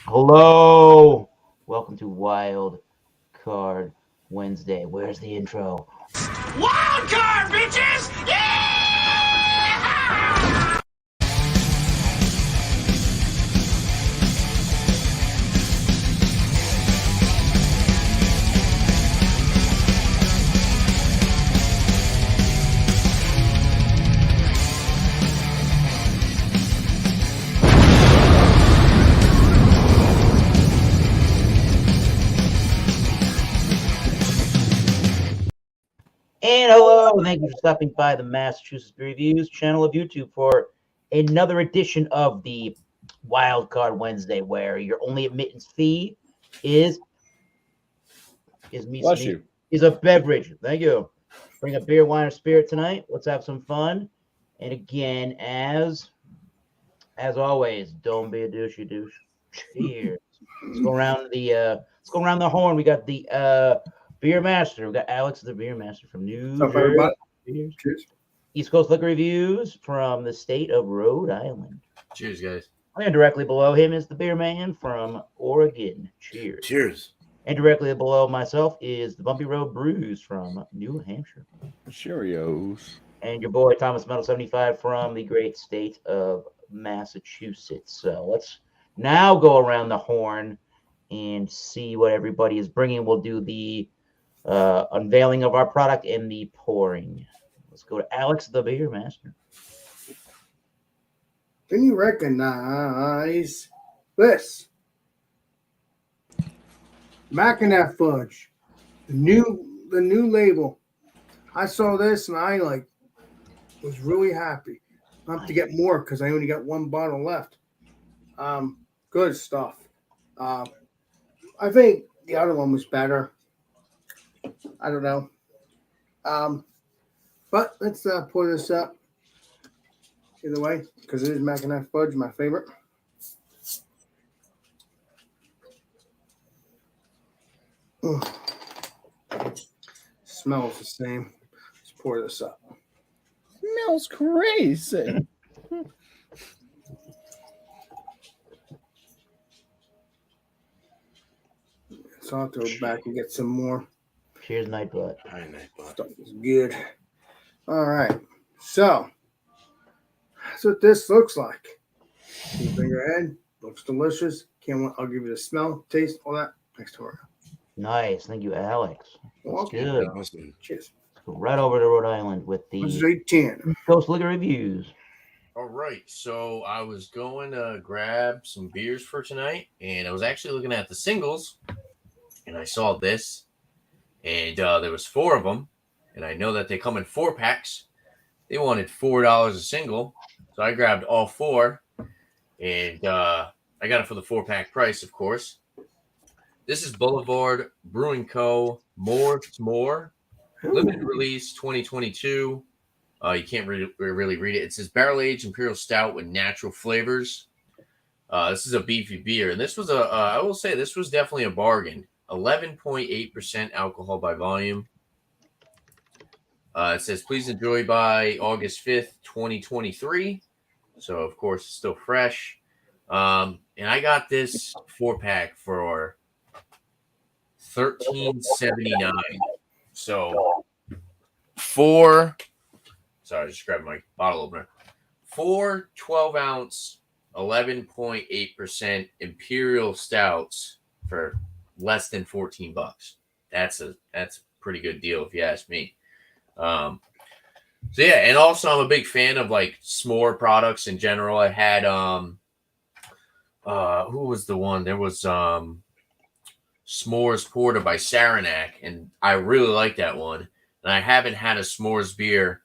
Hello, welcome to Wild Card Wednesday. Where's the intro? Wild card, bitches! Yeah! And hello, thank you for stopping by the Massachusetts Reviews channel of YouTube for another edition of the Wild Card Wednesday, where your only admittance fee is Bless you. is a beverage. Thank you. Bring a beer, wine, or spirit tonight. Let's have some fun. And again, as always, don't be a douchey douche. Cheers. Let's go around the horn. We got the beer master. We got Alex, the beer master from New What's up, Jersey. everybody? Cheers. Cheers. East Coast Liquor Reviews from the state of Rhode Island. Cheers, guys. And directly below him is the beer man from Oregon. Cheers. Cheers. And directly below myself is the Bumpy Road Brews from New Hampshire. Cheerios. And your boy Thomas Metal 75 from the great state of Massachusetts. So let's now go around the horn and see what everybody is bringing. We'll do the unveiling of our product and the pouring. Let's go to Alex, the beer master. Can you recognize this? Mackinac Fudge, the new label. I saw this and I was really happy. I have to get more because I only got one bottle left. Good stuff. I think the other one was better. I don't know. But let's pour this up. Either way, because it is Mackinac Fudge, my favorite. Smells the same. Let's pour this up. Smells crazy. So I'll have to go back and get some more. Cheers, Nightbot. Hi, Nightbot. Stuff is good. All right. So that's what this looks like. You bring your head. Looks delicious. Can't wait. I'll give you the smell, taste, all that next to her. Nice. Thank you, Alex. That's Okay. good. Awesome. Cheers. Let's go right over to Rhode Island with the This is 810. Coast Liquor Reviews. All right, so I was going to grab some beers for tonight, and I was actually looking at the singles, and I saw this, and there was 4 of them, and I know that they come in 4-packs. They wanted $4 a single, so I grabbed all 4, and I got it for the 4-pack price, of course. This is Boulevard Brewing Co. More S'more, limited release 2022. You can't really read it. It says barrel-aged Imperial Stout with natural flavors. This is a beefy beer. And this was I will say, this was definitely a bargain. 11.8% alcohol by volume. It says, please enjoy by August 5th, 2023. So, of course, it's still fresh. And I got this 4-pack for $13.79. So, 4... Sorry, I just grabbed my bottle opener. 4 12-ounce, 11.8% Imperial Stouts for less than $14. That's a pretty good deal if you ask me. So yeah, and also I'm a big fan of like s'more products in general. I had who was the one? There was S'mores Porter by Saranac, and I really like that one. And I haven't had a s'mores beer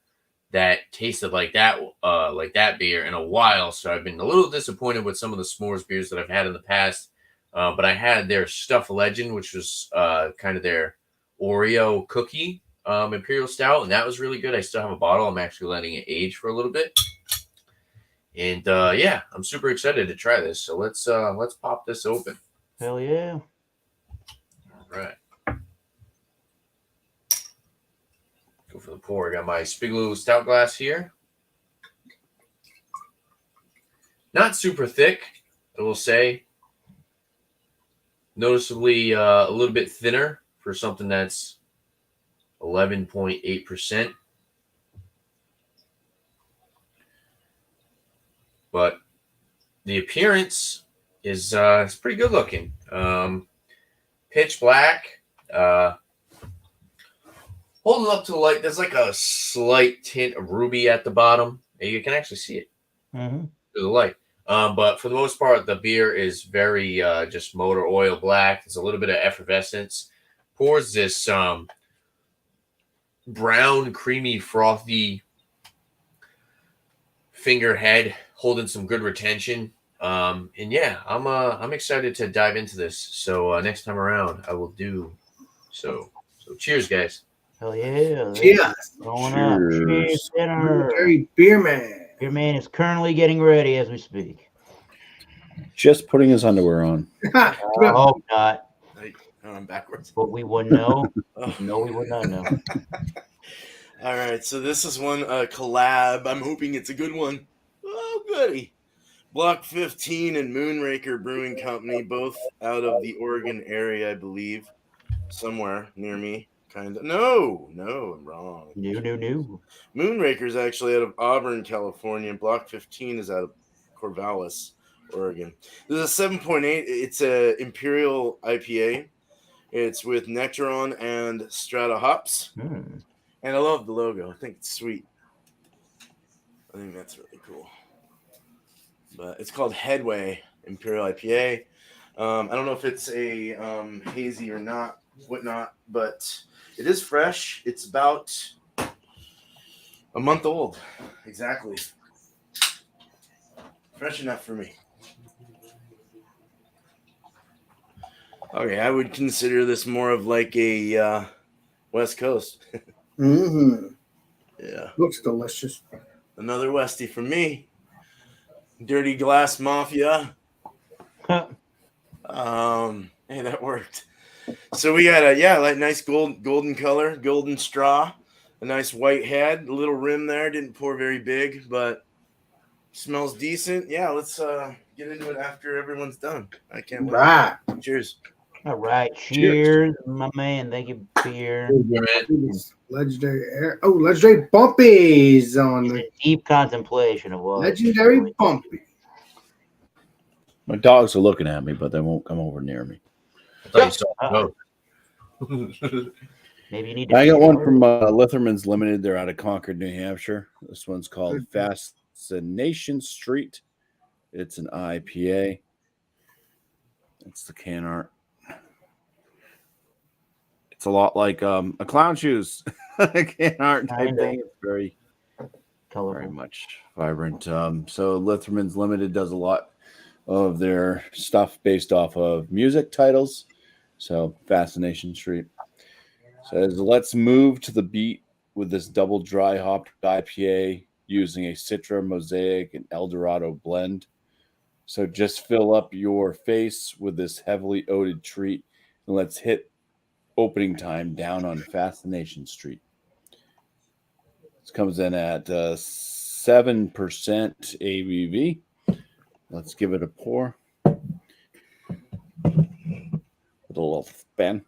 that tasted like that beer in a while, so I've been a little disappointed with some of the s'mores beers that I've had in the past. But I had their Stuff Legend, which was kind of their Oreo cookie Imperial Stout, and that was really good. I still have a bottle. I'm actually letting it age for a little bit, and yeah, I'm super excited to try this. So let's pop this open. Hell yeah! All right. Go for the pour. I got my Spigloo Stout glass here. Not super thick, I will say. noticeably a little bit thinner for something that's 11.8%. But the appearance is it's pretty good looking. Pitch black. Holding up to the light, there's like a slight tint of ruby at the bottom. And you can actually see it through the light. But for the most part, the beer is very just motor oil black. There's a little bit of effervescence. Pours this brown, creamy, frothy finger head, holding some good retention. And yeah, I'm excited to dive into this. So next time around, I will do so. So cheers, guys. Hell yeah. Cheers. Going up. Cheers, dinner. Military beer man. Beer man is currently getting ready as we speak. Just putting his underwear on. I hope not, I'm backwards. but we wouldn't know. Oh. No, we would not know. All right, so this is one collab. I'm hoping it's a good one. Oh, goody. Block 15 and Moonraker Brewing Company, both out of the Oregon area, I believe. Somewhere near me, kind of. No, I'm wrong. New. Moonraker's actually out of Auburn, California, and Block 15 is out of Corvallis, Oregon. This is a 7.8. It's a Imperial IPA. It's with Nectaron and Strata hops. And I love the logo. I think it's sweet. I think that's really cool. But it's called Headway Imperial IPA. I don't know if it's a hazy or not, whatnot, but it is fresh. It's about a month old. Exactly. Fresh enough for me. Okay, I would consider this more of like a West Coast. Yeah. Looks delicious. Another Westie for me. Dirty Glass Mafia. Hey, that worked. So we got a like nice golden color, golden straw, a nice white head, a little rim there. Didn't pour very big, but smells decent. Yeah, let's get into it after everyone's done. I can't wait. Right. Cheers. All right. Cheers, my man. Thank you, beer. Legendary air. Oh, legendary bumpies on the Deep contemplation of what. legendary bumpy. My dogs are looking at me, but they won't come over near me. I thought you saw Maybe you need to. I got one from Litherman's Limited. They're out of Concord, New Hampshire. This one's called Fascination Street. It's an IPA. That's the can art. It's a lot like a clown shoes can art type thing. It's very colorful, very much vibrant. So Litherman's Limited does a lot of their stuff based off of music titles. So Fascination Street says, let's move to the beat with this double dry hopped IPA using a Citra, Mosaic, and Eldorado blend. So just fill up your face with this heavily oated treat and let's hit opening time down on Fascination Street. This comes in at 7% ABV. Let's give it a pour. With a little spin.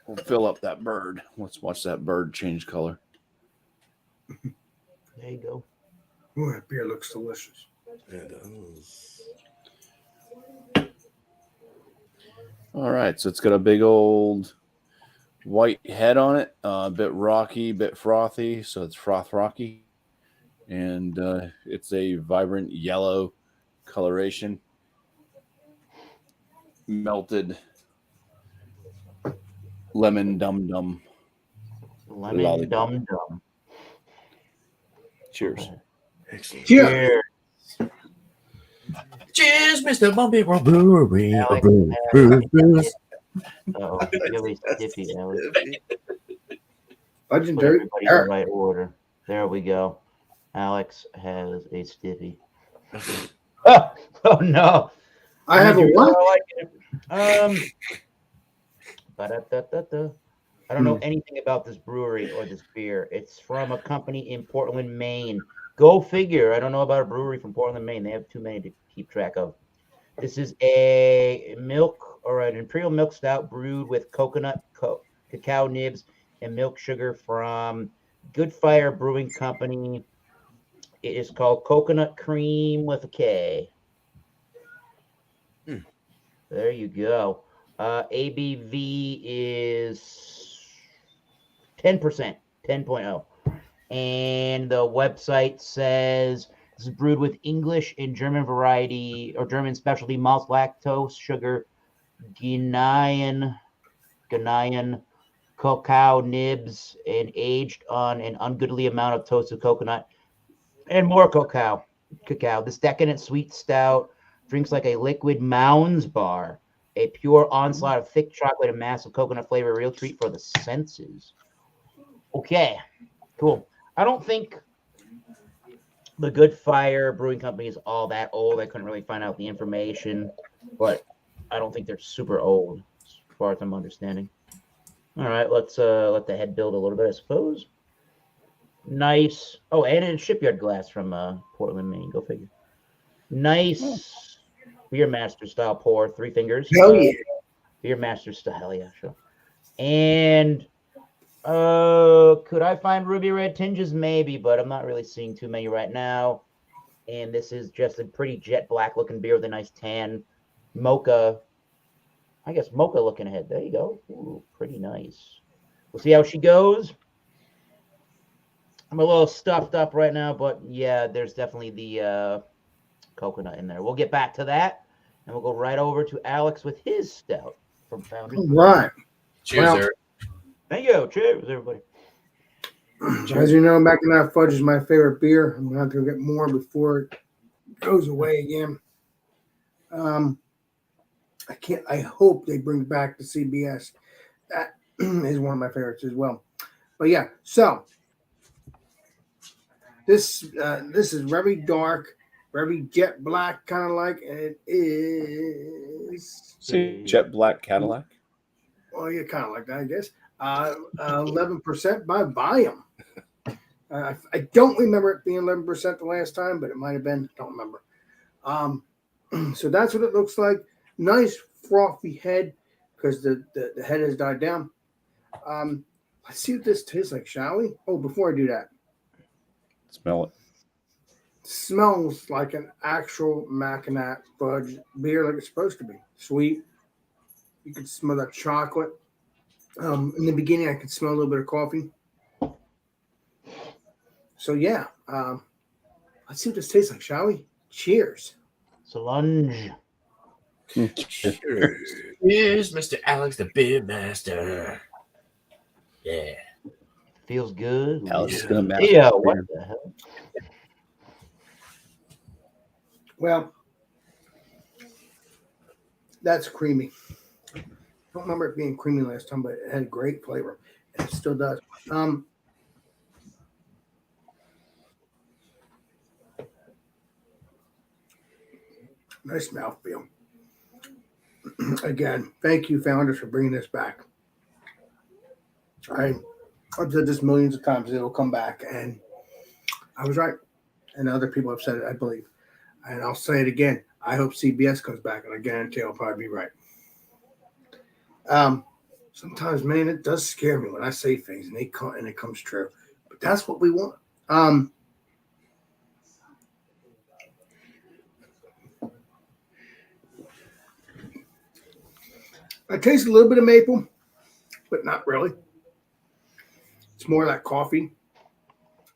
We'll fill up that bird. Let's watch that bird change color. There you go. Oh, that beer looks delicious. It does. All right, so it's got a big old white head on it, a bit rocky, bit frothy, so it's froth rocky, and it's a vibrant yellow coloration, melted lemon dum dum. Lemon dum dum. Cheers. Excellent. Cheers. Cheers, Mr. Bumpy Brewery. Alex, oh, really stiffy, Alex. Put Legendary everybody in the right order. There we go. Alex has a stiffy. Oh no! I have a what? Ba-da-da-da-da. I don't know anything about this brewery or this beer. It's from a company in Portland, Maine Go figure. I don't know about a brewery from Portland, Maine. They have too many to keep track of. This is a milk or an imperial milk stout brewed with coconut, cacao nibs, and milk sugar from Good Fire Brewing Company. It is called Coconut Cream with a K. There you go. ABV is 10%, 10.0. And the website says this is brewed with English and German variety or German specialty malts, lactose, sugar, Ghanaian cacao nibs, and aged on an ungoodly amount of toasted coconut and more cacao. This decadent sweet stout drinks like a liquid Mounds bar, a pure onslaught of thick chocolate and massive coconut flavor, a real treat for the senses. Okay, cool. I don't think the Good Fire Brewing Company is all that old. I couldn't really find out the information, but I don't think they're super old as far as I'm understanding. All right, let's let the head build a little bit, I suppose. Nice. Oh, and a shipyard glass from Portland, Maine. Go figure. Nice beer master style pour, 3 fingers. Hell yeah. Beer master style, hell yeah, sure. And could I find ruby red tinges? Maybe, but I'm not really seeing too many right now. And this is just a pretty jet black looking beer with a nice tan mocha. I guess mocha looking ahead. There you go. Ooh, pretty nice. We'll see how she goes. I'm a little stuffed up right now, but yeah, there's definitely the coconut in there. We'll get back to that, and we'll go right over to Alex with his stout from Foundry. All right. Cheers, Well, Eric. Thank you. Cheers, everybody. As you know, Mac and I Fudge is my favorite beer. I'm going to have to go get more before it goes away again. I hope they bring back the CBS. That is one of my favorites as well. But yeah, so this is very dark, very jet black, kind of like, and it is. See, jet black Cadillac. Well, yeah, kind of like that, I guess. 11% by volume. I don't remember it being 11% the last time, but it might have been. Don't remember. So that's what it looks like. Nice frothy head because the head has died down. Let's see what this tastes like, shall we? Oh, before I do that, Smell it. smells like an actual Mackinac Fudge beer, like it's supposed to be. Sweet. You can smell that chocolate. In the beginning, I could smell a little bit of coffee. So yeah, let's see what this tastes like, shall we? Cheers. Solange. Cheers. Here's Mr. Alex, the beer master. Yeah. Feels good. Alex is gonna match. Yeah, what the hell? Well, that's creamy. I don't remember it being creamy last time, but it had great flavor. And it still does. Nice mouthfeel. Again, thank you, founders, for bringing this back. I've said this millions of times. It'll come back, and I was right. And other people have said it, I believe. And I'll say it again. I hope CBS comes back, and I guarantee I'll probably be right. Sometimes, man, it does scare me when I say things, and it comes true. But that's what we want. I taste a little bit of maple, but not really. It's more like coffee,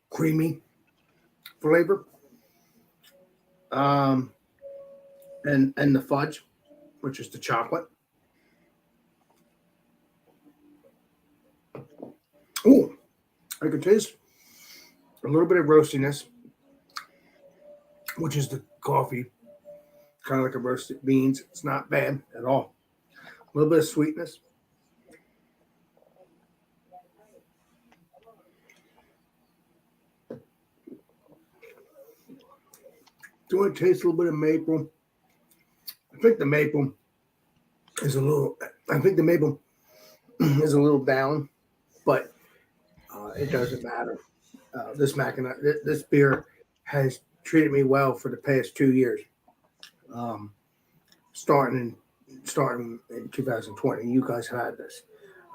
creamy flavor. And the fudge, which is the chocolate. Oh, I can taste a little bit of roastiness, which is the coffee, kind of like a roasted beans. It's not bad at all. A little bit of sweetness. Do I taste a little bit of maple? I think the maple is a little down, but it doesn't matter. This beer has treated me well for the past 2 years. Starting in 2020. You guys had this.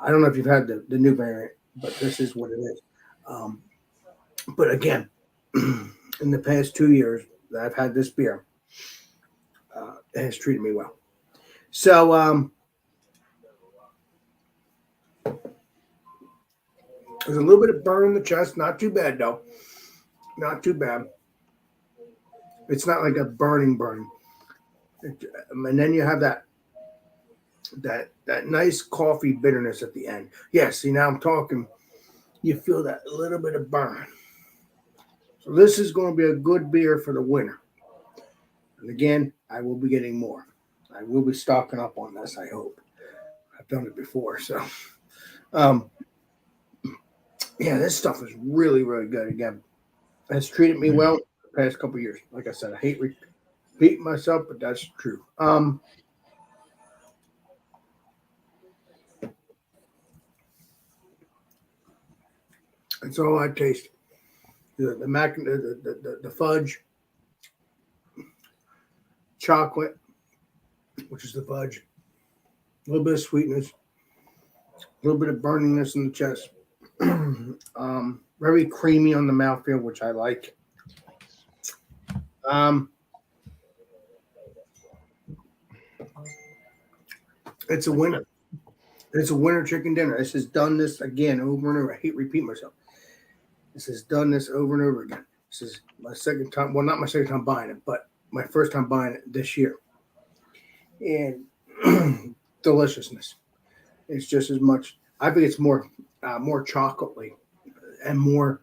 I don't know if you've had the new variant, but this is what it is. But again, in the past 2 years that I've had this beer, it has treated me well. So there's a little bit of burn in the chest. Not too bad, though. Not too bad. It's not like a burning. And then you have that nice coffee bitterness at the end. Yeah, see, now I'm talking. You feel that little bit of burn. So this is going to be a good beer for the winter. And again, I will be getting more. I will be stocking up on this, I hope. I've done it before. So, yeah, this stuff is really, really good. Again, it's treated me well the past couple of years. Like I said, I hate repeating myself, but that's true. That's all I taste. The fudge, chocolate, which is the fudge, a little bit of sweetness, a little bit of burningness in the chest. Very creamy on the mouthfeel, which I like. It's a winner. It's a winter chicken dinner. This has done this again over and over. I hate repeating myself. This has done this over and over again. This is my second time. Well, not my second time buying it, but my first time buying it this year. And deliciousness. It's just as much. I think it's more chocolatey and more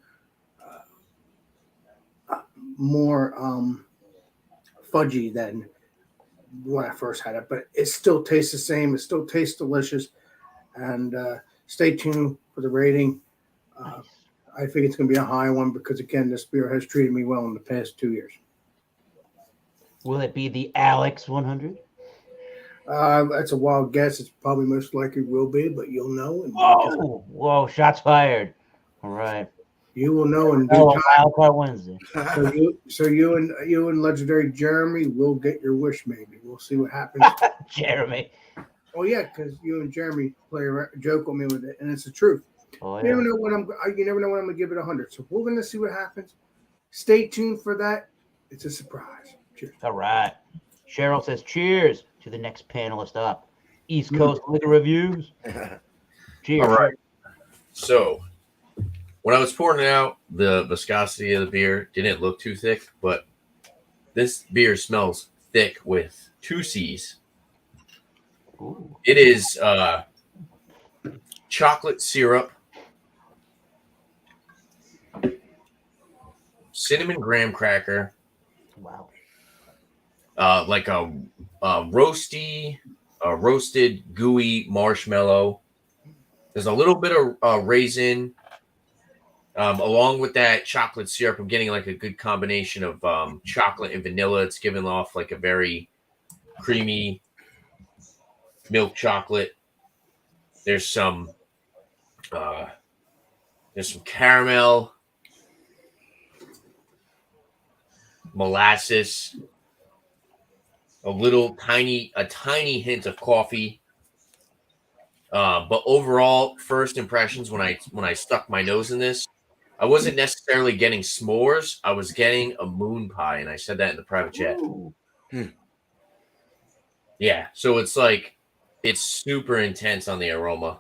fudgy than when I first had it. But it still tastes the same. It still tastes delicious. And stay tuned for the rating. I think it's going to be a high one because, again, this beer has treated me well in the past 2 years. Will it be the Alex 100? That's a wild guess. It's probably most likely will be, but you'll know. Whoa, shots fired. All right. You will know in due time. Wildcard Wednesday. So you and legendary Jeremy will get your wish, maybe. We'll see what happens. Jeremy. Oh, yeah, because you and Jeremy play a joke on me with it, and it's the truth. Oh, yeah. You never know when I'm going to give it 100. So we're going to see what happens. Stay tuned for that. It's a surprise. Cheers. All right. Cheryl says, cheers to the next panelist up. East Coast Liquor Reviews. Cheers. All right. So, when I was pouring it out, the viscosity of the beer didn't look too thick, but this beer smells thick with 2 C's. Ooh. It is chocolate syrup, cinnamon graham cracker, Wow. like a roasted gooey marshmallow. There's a little bit of raisin, along with that chocolate syrup. I'm getting like a good combination of chocolate and vanilla. It's giving off like a very creamy milk chocolate. There's some caramel, molasses, a tiny hint of coffee. But overall, first impressions when I stuck my nose in this, I wasn't necessarily getting s'mores. I was getting a moon pie, and I said that in the private chat. Yeah, so it's like it's super intense on the aroma.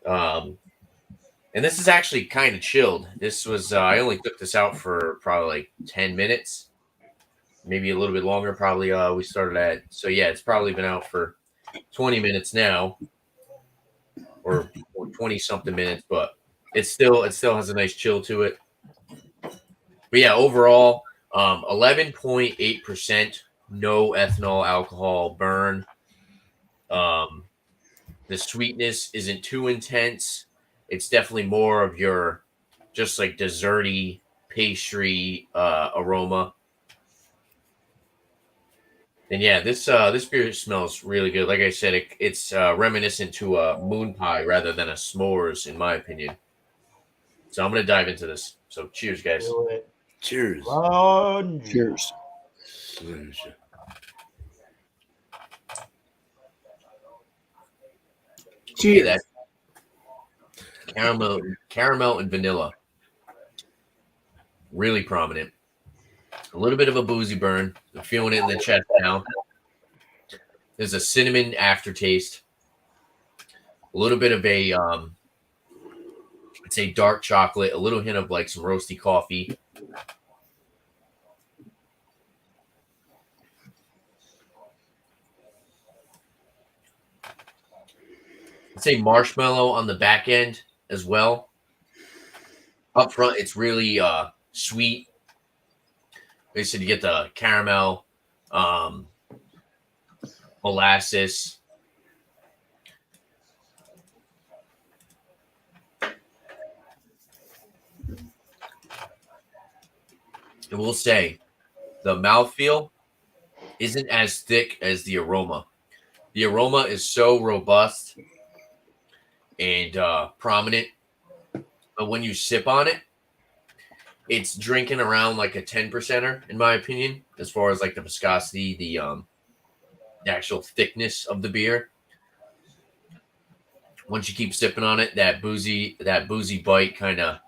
And this is actually kind of chilled. This was I only took this out for probably like 10 minutes, maybe a little bit longer. Probably we started at, so yeah, it's probably been out for 20 minutes now, or 20 something minutes, but it still has a nice chill to it. But yeah, overall, 11.8%, no ethanol alcohol burn. The sweetness isn't too intense. It's definitely more of your just like desserty pastry aroma. And yeah, this beer smells really good. Like I said, it's reminiscent to a moon pie rather than a s'mores, in my opinion. So I'm gonna dive into this. So cheers, guys. Do it. Cheers. Lunge. Cheers. Cheers. that caramel and vanilla. Really prominent. A little bit of a boozy burn. I'm feeling it in the chest now. There's a cinnamon aftertaste. A little bit of a, I'd say dark chocolate. A little hint of like some roasty coffee. I'd say marshmallow on the back end as well. Up front, it's really sweet. They said you get the caramel, molasses. And we'll say the mouthfeel isn't as thick as the aroma. The aroma is so robust and prominent, but when you sip on it, it's drinking around like a 10%er, in my opinion, as far as like the viscosity, the actual thickness of the beer. Once you keep sipping on it, that boozy bite kind of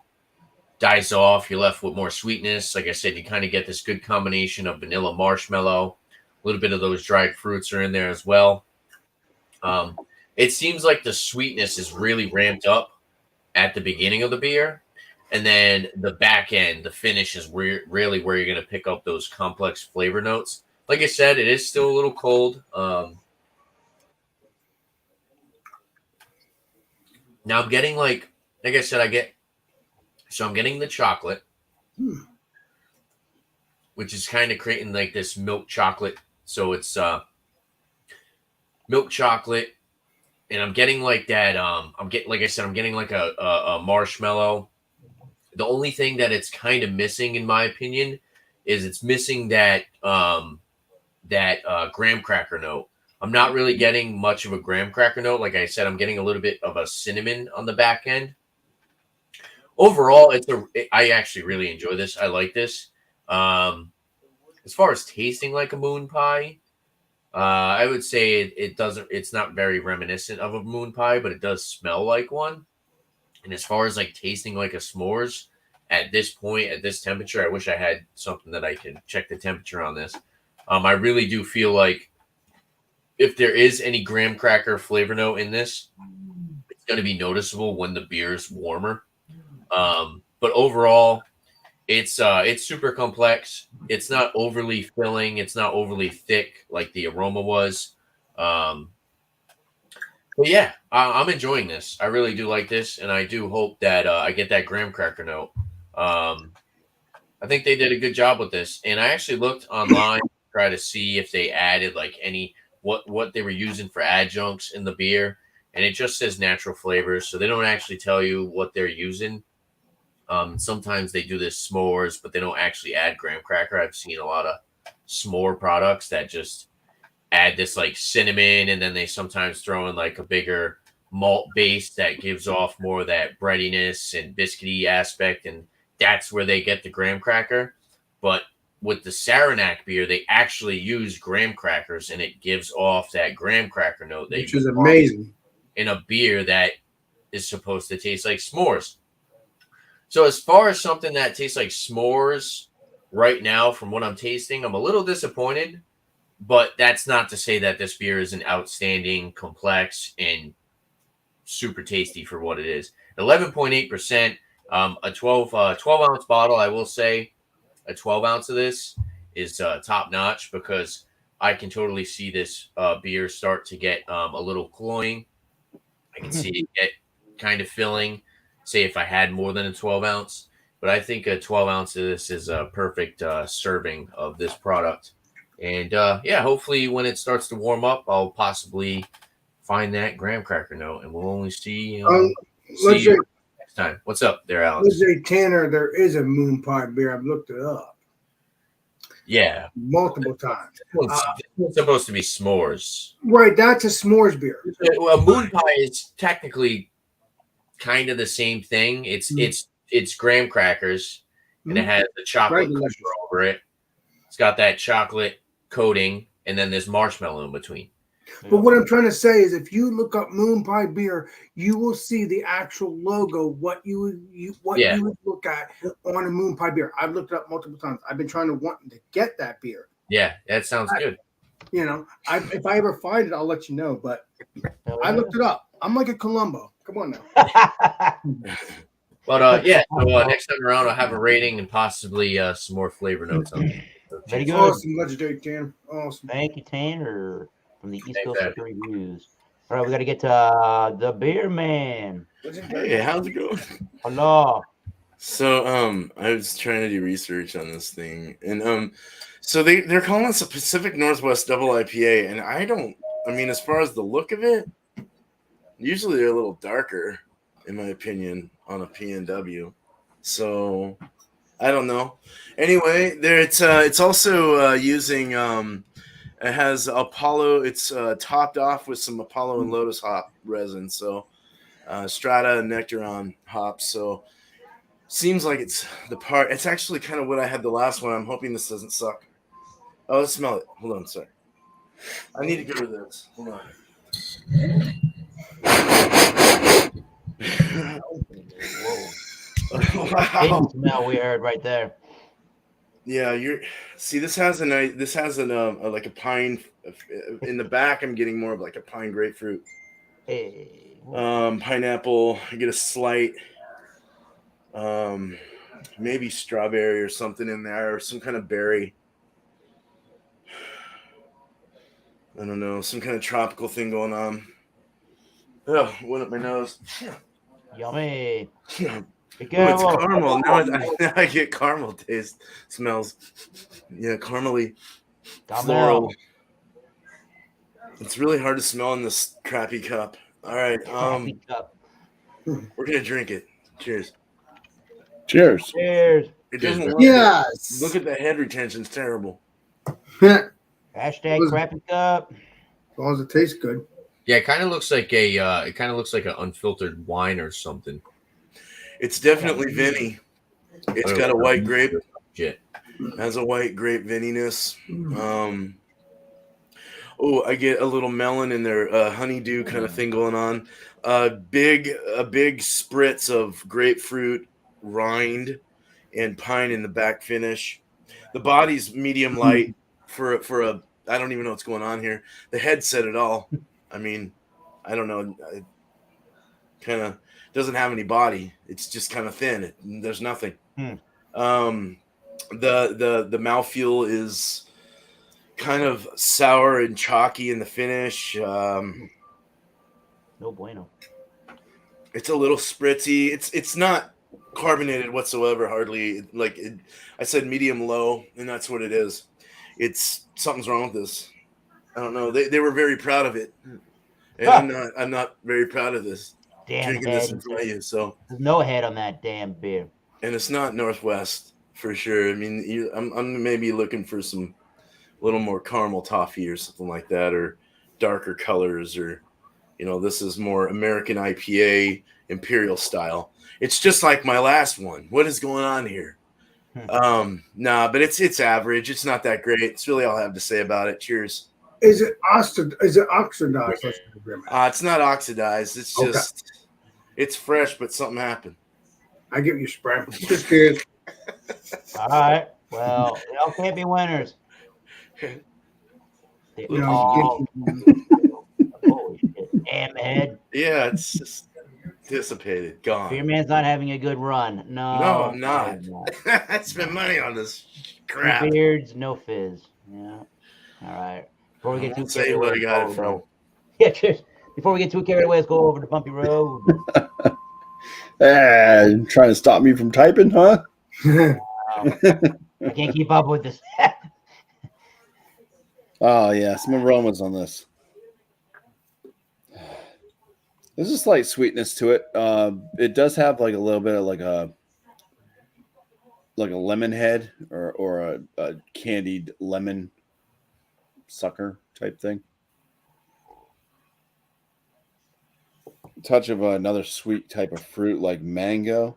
dies off. You're left with more sweetness. Like I said, you kind of get this good combination of vanilla, marshmallow, a little bit of those dried fruits are in there as well. It seems like the sweetness is really ramped up at the beginning of the beer. And then the back end, the finish is really where you're going to pick up those complex flavor notes. Like I said, it is still a little cold. Now I'm getting like I said, I'm getting the chocolate, which is kind of creating like this milk chocolate. So it's milk chocolate. And I'm getting like that. I'm getting like a marshmallow. The only thing that it's kind of missing, in my opinion, is it's missing that graham cracker note. I'm not really getting much of a graham cracker note. Like I said, I'm getting a little bit of a cinnamon on the back end. Overall, I actually really enjoy this. I like this. As far as tasting like a moon pie, I would say it's not very reminiscent of a moon pie, but it does smell like one. And as far as like tasting like a s'mores at this point, at this temperature, I wish I had something that I can check the temperature on this. I really do feel like if there is any graham cracker flavor note in this, it's going to be noticeable when the beer is warmer. But overall, it's super complex. It's not overly filling. It's not overly thick like the aroma was. But yeah, I'm enjoying this. I really do like this, and I do hope that I get that graham cracker note. I think they did a good job with this, and I actually looked online to try to see if they added like what they were using for adjuncts in the beer, and it just says natural flavors, so they don't actually tell you what they're using. Sometimes they do this s'mores, but they don't actually add graham cracker. I've seen a lot of s'more products that just add this like cinnamon, and then they sometimes throw in like a bigger malt base that gives off more of that breadiness and biscuity aspect, and that's where they get the graham cracker. But with the Saranac beer, they actually use graham crackers, and it gives off that graham cracker note, which is amazing in a beer that is supposed to taste like s'mores. So as far as something that tastes like s'mores right now, from what I'm tasting, I'm a little disappointed. But that's not to say that this beer isn't outstanding, complex, and super tasty for what it is. 11.8%, a 12-ounce bottle. I will say a 12-ounce of this is top notch, because I can totally see this beer start to get a little cloying. I can see it get kind of filling, say if I had more than a 12-ounce. But I think a 12-ounce of this is a perfect serving of this product. And yeah, hopefully when it starts to warm up, I'll possibly find that graham cracker note, and we'll only see, see you next time. What's up there, Alex? Let's say, Tanner, there is a moon pie beer. I've looked it up. Yeah. Multiple times. It's supposed to be s'mores. Right, that's a s'mores beer. Well, moon pie is technically kind of the same thing. It's graham crackers, and it has the chocolate cover over it. It's got that chocolate coating, and then there's marshmallow in between. But what I'm trying to say is, if you look up Moon Pie beer, you will see the actual logo. What you would look at on a Moon Pie beer. I've looked it up multiple times. I've been trying to get that beer. Yeah, that sounds good. You know, if I ever find it, I'll let you know. But I looked it up. I'm like a Columbo. Come on now. But yeah, so next time around, I'll have a rating and possibly some more flavor notes on it. Very good. Awesome, legendary Tanner. Awesome. Thank you, Tanner, from the East Coast Liquor Reviews. All right, we got to get to the Beer Man. Hey, how's it going? Hello. So I was trying to do research on this thing, and so they're calling this a Pacific Northwest Double IPA, and I mean, as far as the look of it, usually they're a little darker, in my opinion, on a PNW. So I don't know. Anyway, there it's also using it has Apollo. It's topped off with some Apollo and Lotus hop resin. So Strata and Nectaron hops. So seems like it's the part. It's actually kind of what I had the last one. I'm hoping this doesn't suck. Oh, let's smell it. Hold on, sorry. I need to go to this. Hold on. Wow. Smell we heard right there. Yeah, this has like a pine in the back. I'm getting more of like a pine grapefruit. Hey. Pineapple. I get a slight maybe strawberry or something in there, or some kind of berry. I don't know, some kind of tropical thing going on. Oh, went up my nose. Yummy. Ooh, it's caramel. Now I get caramel taste. Smells. Yeah, caramely. Floral. It's really hard to smell in this crappy cup. All right. We're gonna drink it. Cheers. Cheers. Cheers. It doesn't work. Yes. Look at the head retention. It's terrible. Hashtag crappy cup. As long as it tastes good. Yeah, it kind of looks like an unfiltered wine or something. It's definitely vinny. It's got a white grape. Shit. Has a white grape vinniness. I get a little melon in there, honeydew kind of thing going on. A big spritz of grapefruit rind and pine in the back finish. The body's medium light for a. I don't even know what's going on here. The head said it all. I mean, I don't know. It kind of doesn't have any body. It's just kind of thin. There's nothing. The mouthfeel is kind of sour and chalky in the finish. No bueno. It's a little spritzy. It's not carbonated whatsoever. Hardly. I said medium low, and that's what it is. It's something's wrong with this. I don't know. They were very proud of it, and I'm not very proud of this. Damn drinking head. this in front of you. So There's no head on that damn beer. and it's not Northwest for sure. I mean, I'm maybe looking for some little more caramel toffee or something like that, or darker colors, or this is more American IPA Imperial style. It's just like my last one. What is going on here? But it's average. It's not that great. It's really all I have to say about it. Cheers. Is it oxidized? It's not oxidized. It's just it's fresh, but something happened. I give you spray. Just kidding. All right. Well, they all can't be winners. They all. Holy shit. Damn head. Yeah, it's just dissipated, gone. Beer Man's not having a good run. No, I'm not. I spent money on this crap. No beards, no fizz. Yeah. All right. Before we get too Say what I got it from. Yeah, cheers. Before we get too carried away, let's go over to Bumpy Road. Trying to stop me from typing, huh? I can't keep up with this. Oh, yeah. Some aromas on this. There's a slight sweetness to it. It does have like a little bit of like a lemon head or a candied lemon sucker type thing. Touch of another sweet type of fruit like mango.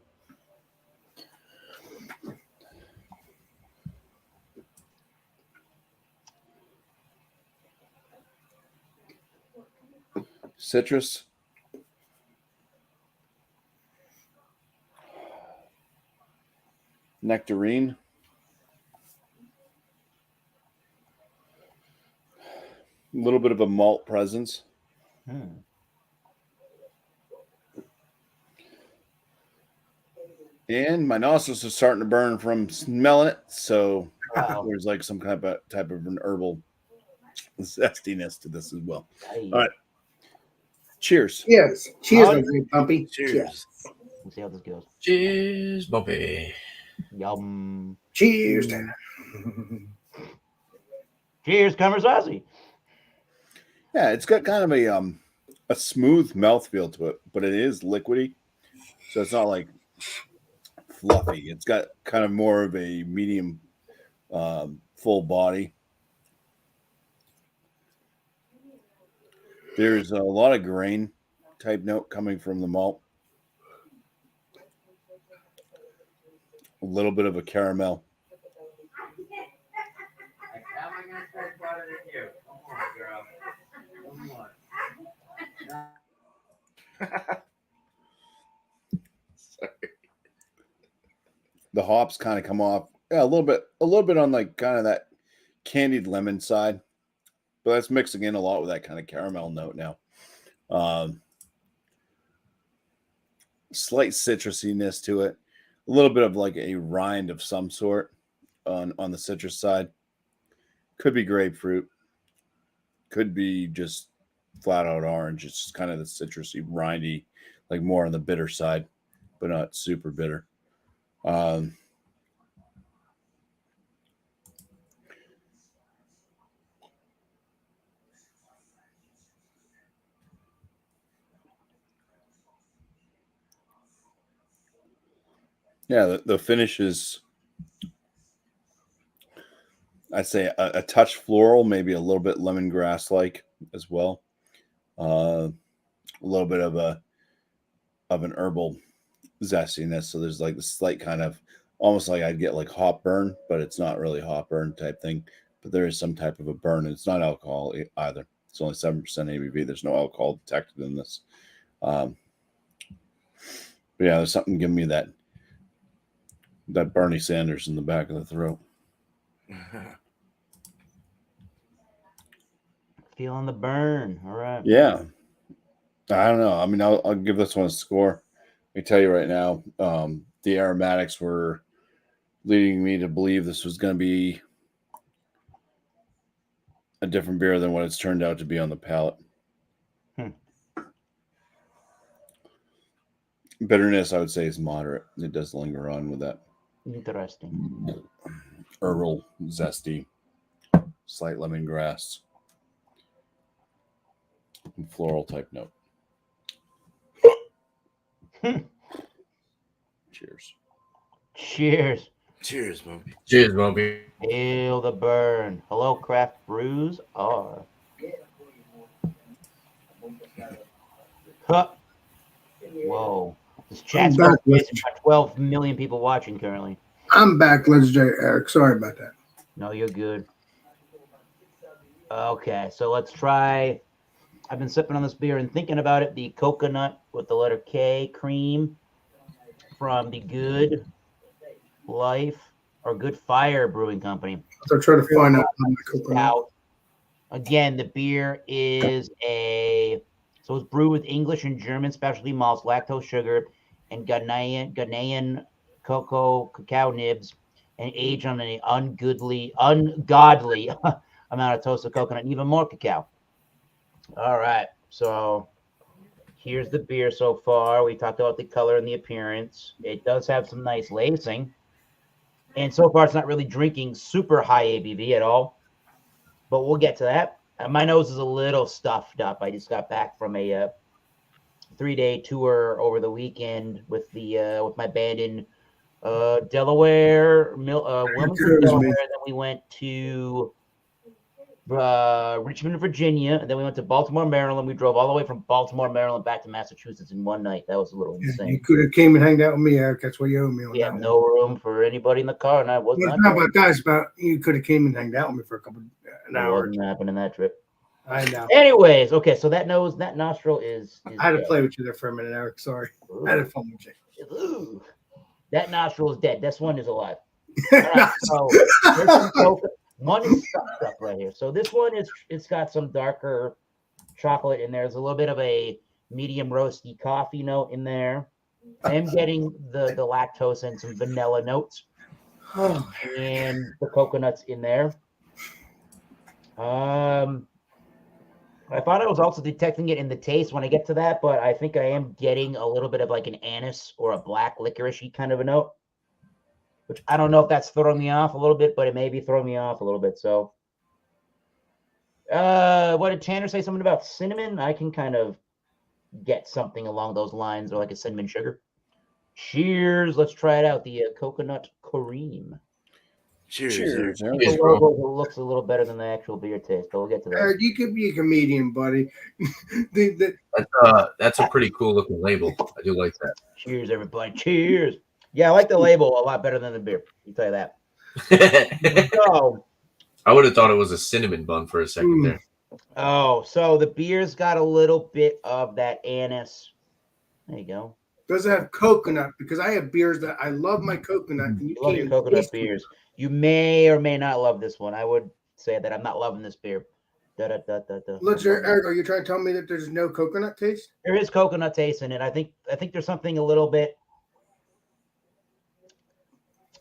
citrus. Nectarine. A little bit of a malt presence. And my nostrils are starting to burn from smelling it. So there's like some kind of type of an herbal zestiness to this as well. All right. Cheers. Cheers. Cheers, Bumpy. Cheers. We'll see how this goes. Cheers, Bumpy. Yum. Cheers, Tanner. Cheers, Conversasi. Yeah, it's got kind of a smooth mouthfeel to it, but it is liquidy. So it's not like fluffy. It's got kind of more of a medium full body. There's a lot of grain type note coming from the malt. A little bit of a caramel. Sorry. The hops kind of come off. Yeah, a little bit on like kind of that candied lemon side. But that's mixing in a lot with that kind of caramel note now. Slight citrusiness to it. A little bit of like a rind of some sort on the citrus side. Could be grapefruit. Could be just flat out orange. It's just kind of the citrusy, rindy, like more on the bitter side, but not super bitter. Yeah, the finish is, I'd say, a touch floral, maybe a little bit lemongrass-like as well. A little bit of an herbal zestiness. So there's like a slight kind of, almost like I'd get like hop burn, but it's not really hop burn type thing. But there is some type of a burn, and it's not alcohol either. It's only 7% ABV. There's no alcohol detected in this. But yeah, there's something giving me that Bernie Sanders in the back of the throat. Feeling the burn. All right. Yeah. I don't know. I mean, I'll give this one a score. Let me tell you right now, the aromatics were leading me to believe this was going to be a different beer than what it's turned out to be on the palate. Bitterness, I would say, is moderate. It does linger on with that. Interesting. Herbal, zesty, slight lemongrass, and floral type note. Cheers. Cheers. Cheers, Bumpy. Cheers, Bumpy. Feel the burn. Hello, craft brews are. Huh. Whoa. This chat's got 12 million people watching currently. I'm back, legendary Eric. Sorry about that. No, you're good. Okay, so let's try. I've been sipping on this beer and thinking about it. The coconut with the letter K cream from the Good Life or Good Fire Brewing Company. So try to find out how my coconut. Stout. Again, the beer is so it's brewed with English and German specialty malts, lactose sugar, and Ghanaian cocoa cacao nibs, and aged on an ungodly amount of toasted coconut and even more cacao. All right, so here's the beer so far. We talked about the color and the appearance. It does have some nice lacing, and so far it's not really drinking super high ABV at all, but we'll get to that. My nose is a little stuffed up. I just got back from a 3-day tour over the weekend with my band in Delaware, Wilmington, Delaware. Then we went to Richmond, Virginia, and then we went to Baltimore, Maryland. We drove all the way from Baltimore, Maryland, back to Massachusetts in one night. That was a little insane. You could have came and hanged out with me, Eric. That's what you owe me. We had no room for anybody in the car, and I wasn't. Well, it's not about that. It's about you could have came and hanged out with me for a couple an hour. Wasn't happening that trip. I know. Anyways, okay, so that nostril is I had to dead. play with you there for a minute, Eric. Sorry. I had fun with you. Ooh. That nostril is dead. This one is alive. All right, so there's some one is stuck up right here. So this one it's got some darker chocolate in there. There's a little bit of a medium roasty coffee note in there. I am getting the lactose and some vanilla notes, and the coconuts in there. I thought I was also detecting it in the taste when I get to that, but I think I am getting a little bit of like an anise or a black licorice-y kind of a note, which I don't know if that's throwing me off a little bit, but it may be throwing me off a little bit. So, what did Tanner say? Something about cinnamon? I can kind of get something along those lines, or like a cinnamon sugar. Cheers. Let's try it out. The coconut cream. Cheers. Cheers, Eric. The logo looks a little better than the actual beer taste, but we'll get to that. Eric, you could be a comedian, buddy. That's a pretty cool looking label. I do like that. Cheers, everybody. Cheers. Yeah, I like the label a lot better than the beer. I'll tell you that. So, I would have thought it was a cinnamon bun for a second there. Oh, so the beer's got a little bit of that anise. There you go. Does it have coconut? Because I have beers that I love my coconut. And you Love can't your coconut taste it. beers. You may or may not love this one. I would say that I'm not loving this beer. Eric, are you trying to tell me that there's no coconut taste? There is coconut taste in it. I think there's something a little bit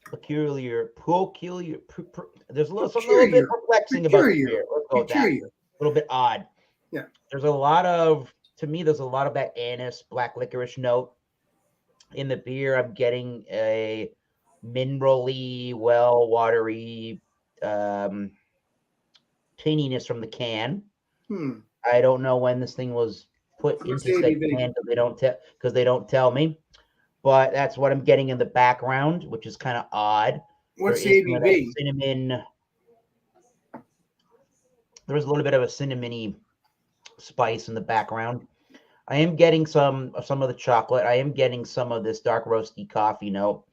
peculiar. There's something a little bit perplexing about the beer. Let's go with that. A little bit odd. Yeah. There's a lot of that anise, black licorice note in the beer. I'm getting a minerally, watery tinniness from the can. I don't know when this thing was put into the can because they don't tell me. But that's what I'm getting in the background, which is kind of odd. What's the ABV? Cinnamon. There's a little bit of a cinnamony spice in the background. I am getting some of the chocolate. I am getting some of this dark roasty coffee note.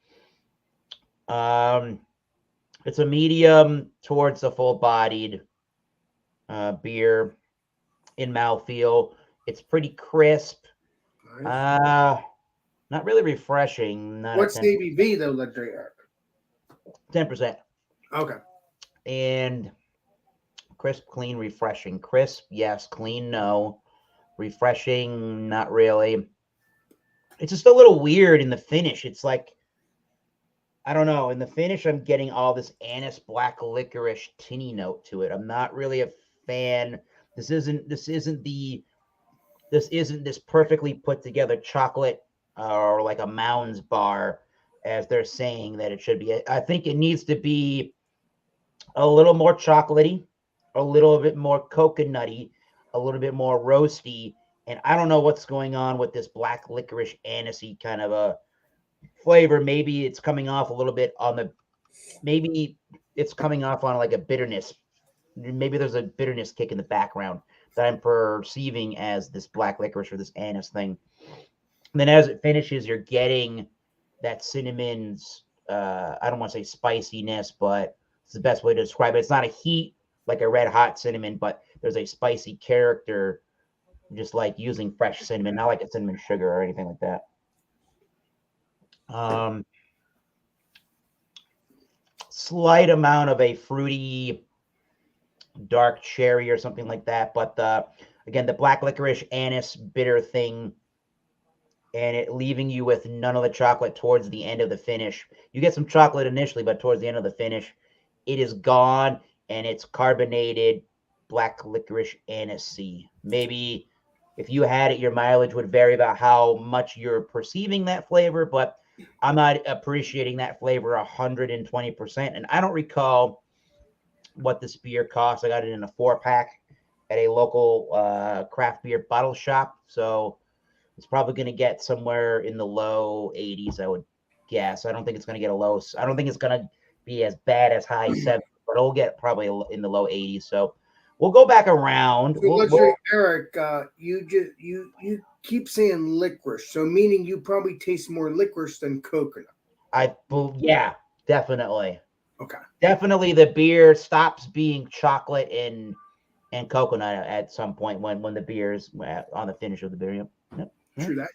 It's a medium towards the full-bodied beer in mouthfeel. It's pretty crisp. Nice. Not really refreshing. What's the ABV though, Eric? 10%. Okay. And crisp, clean, refreshing. Crisp, yes. Clean, no. Refreshing, not really. It's just a little weird in the finish. It's like, I don't know. In the finish, I'm getting all this anise black licorice tinny note to it. I'm not really a fan. This isn't this perfectly put together chocolate or like a Mounds bar, as they're saying that it should be. I think it needs to be a little more chocolatey, a little bit more coconutty, a little bit more roasty. And I don't know what's going on with this black licorice anisey kind of a flavor. Maybe it's coming off a little bit on like a bitterness. Maybe there's a bitterness kick in the background that I'm perceiving as this black licorice or this anise thing. And then as it finishes, you're getting that cinnamon's, I don't want to say spiciness, but it's the best way to describe it. It's not a heat like a red hot cinnamon, but there's a spicy character, just like using fresh cinnamon, not like a cinnamon sugar or anything like that. Slight amount of a fruity dark cherry or something like that, but again, the black licorice anise bitter thing, and it leaving you with none of the chocolate towards the end of the finish. You get some chocolate initially, but towards the end of the finish, it is gone, and it's carbonated black licorice anisey. Maybe if you had it, your mileage would vary about how much you're perceiving that flavor, but I'm not appreciating that flavor 120%. And I don't recall what this beer costs. I got it in a 4-pack at a local craft beer bottle shop. So it's probably going to get somewhere in the low 80s, I would guess. I don't think it's going to get I don't think it's going to be as bad as high 70s, but it'll get probably in the low 80s. So we'll go back around. So Eric, you keep saying licorice, so meaning you probably taste more licorice than coconut. Yeah, definitely. Okay. Definitely the beer stops being chocolate and and coconut at some point when the beer is on the finish of the beer. Yep. Yep. True that.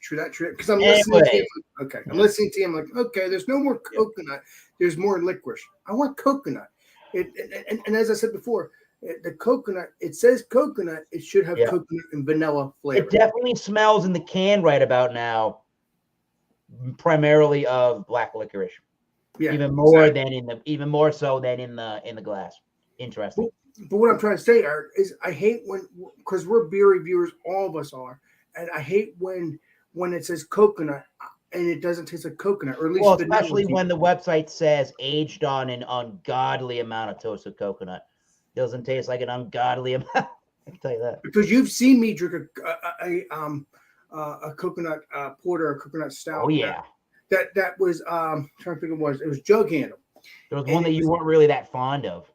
Because I'm listening to him. Okay, I'm listening to him like, okay, there's no more coconut. There's more licorice. I want coconut. And as I said before, the coconut, it says coconut. It should have coconut and vanilla flavor. It definitely smells in the can right about now, primarily of black licorice. Yeah, even more so than in the glass. Interesting. But what I'm trying to say, Art, is I hate when, because we're beer reviewers, all of us are, and I hate when it says coconut and it doesn't taste like coconut, or at least especially when the website says aged on an ungodly amount of toasted coconut. Doesn't taste like an ungodly amount. I can tell you that. Because you've seen me drink a coconut porter, a coconut stout. Oh yeah. That was trying to think it was jug handle. There was one that you weren't really that fond of.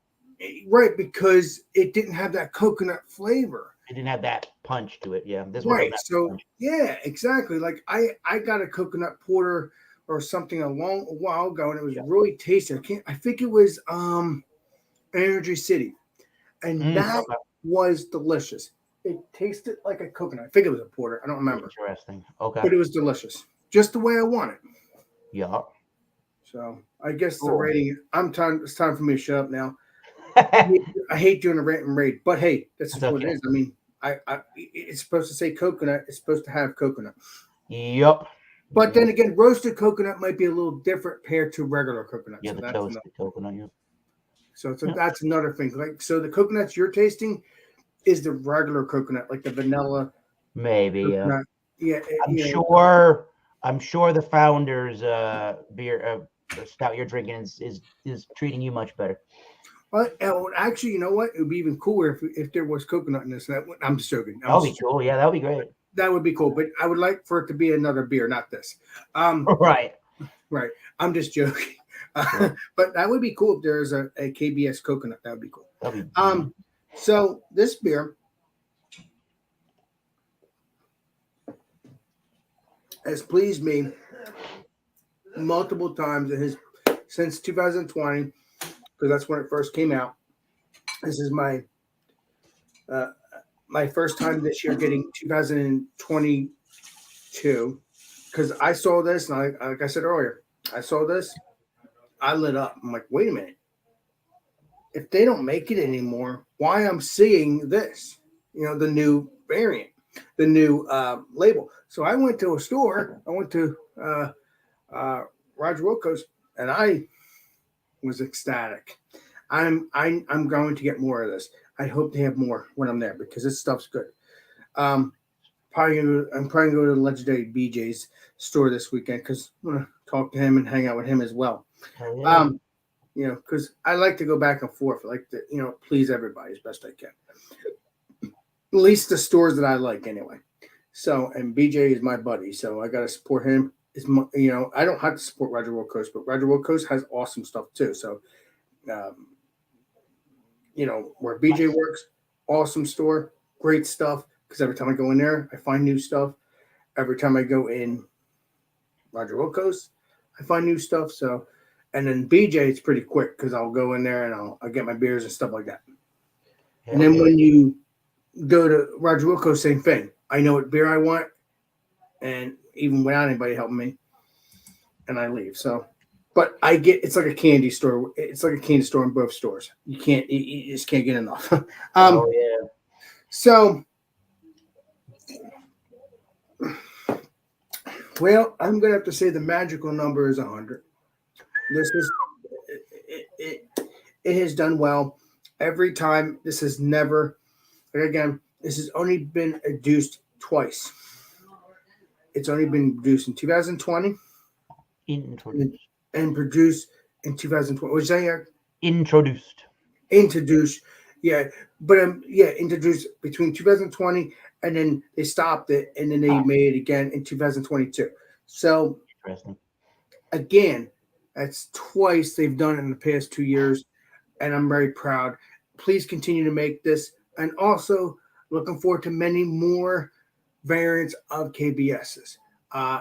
Right, because it didn't have that coconut flavor. It didn't have that punch to it. Yeah. This right. So yeah, exactly. Like I got a coconut porter or something a while ago, and it was really tasty. I think it was Energy City. And that was delicious. It tasted like a coconut. I think it was a porter. I don't remember. Interesting. Okay. But it was delicious. Just the way I want it. Yeah. So I guess the rating, it's time for me to shut up now. I hate doing a rant and rate, but hey, that's what it is. I mean, it's supposed to say coconut. It's supposed to have coconut. Yep. But then again, roasted coconut might be a little different paired to regular coconut. Yeah, so the toasted coconut. Yep. So that's another thing. Like, so the coconuts you're tasting is the regular coconut, like the vanilla. Maybe. Coconut. Yeah. I'm sure the Founders beer stout you're drinking is treating you much better. Actually, you know what? It would be even cooler if there was coconut in this. I'm just joking. That would be cool. Yeah, that would be great. That would be cool. But I would like for it to be another beer, not this. Right. Right. I'm just joking. But that would be cool if there's a KBS coconut. That would be cool. So this beer has pleased me multiple times. It has since 2020. Because that's when it first came out. This is my first time this year getting 2022. Because I saw this, and like I said earlier, I saw this, I lit up. I'm like, wait a minute. If they don't make it anymore, why I'm seeing this? The new variant, the new label. So I went to a store. I went to Roger Wilco's, and I was ecstatic. I'm going to get more of this. I hope they have more when I'm there because this stuff's good. I'm probably gonna go to the legendary BJ's store this weekend because I'm gonna talk to him and hang out with him as well. Oh, yeah. Because I like to go back and forth. I like to please everybody as best I can. At least the stores that I like anyway. So, and BJ is my buddy, so I gotta support him. I don't have to support Roger Wilco's, but Roger Wilco's has awesome stuff too. So, where BJ works, awesome store, great stuff. Because every time I go in there, I find new stuff. Every time I go in Roger Wilco's, I find new stuff. So, and then BJ, it's pretty quick because I'll go in there and I'll get my beers and stuff like that. Yeah, and then when you go to Roger Wilco's, same thing. I know what beer I want, and even without anybody helping me, and I leave. So, but it's like a candy store. It's like a candy store in both stores. You just can't get enough. Oh yeah. So, well, I'm gonna have to say the magical number is 100. This is it has done well every time. This has never, again, this has only been adduced twice. It's only been produced in 2020 and produced in 2020. What did you say, Eric? Introduced. Yeah. But introduced between 2020 and then they stopped it and then they made it again in 2022. So, interesting. Again, that's twice they've done it in the past 2 years, and I'm very proud. Please continue to make this, and also looking forward to many more variants of KBSs.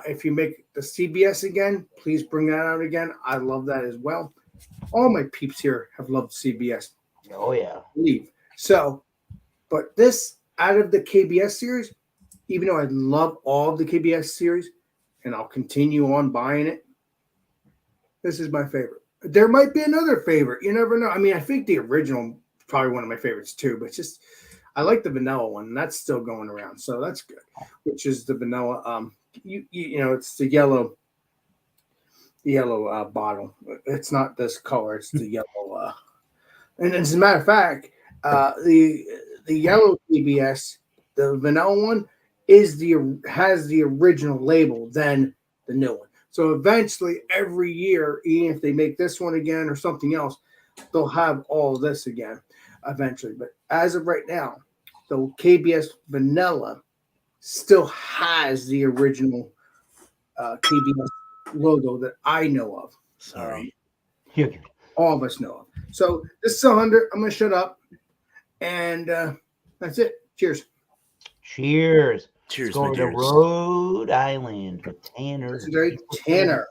If you make the CBS again, please bring that out again. I love that as well. All my peeps here have loved CBS. Oh yeah. So But this, out of the KBS series, even though I love all of the KBS series, and I'll continue on buying it, this is my favorite. There might be another favorite. You never know. I mean, I think the original is probably one of my favorites too, but just I like the vanilla one, and that's still going around, so that's good. Which is the vanilla. You know, it's the yellow bottle. It's not this color. It's the yellow. And as a matter of fact, the yellow KBS, the vanilla one, has the original label than the new one. So eventually, every year, even if they make this one again or something else, they'll have all of this again eventually. But as of right now, the KBS vanilla still has the original KBS logo that I know of. Sorry. All of us know of. So this is 100. I'm going to shut up. And that's it. Cheers. Cheers. Cheers, Let's go my to dears. Rhode Island with Tanner. Legendary Tanner.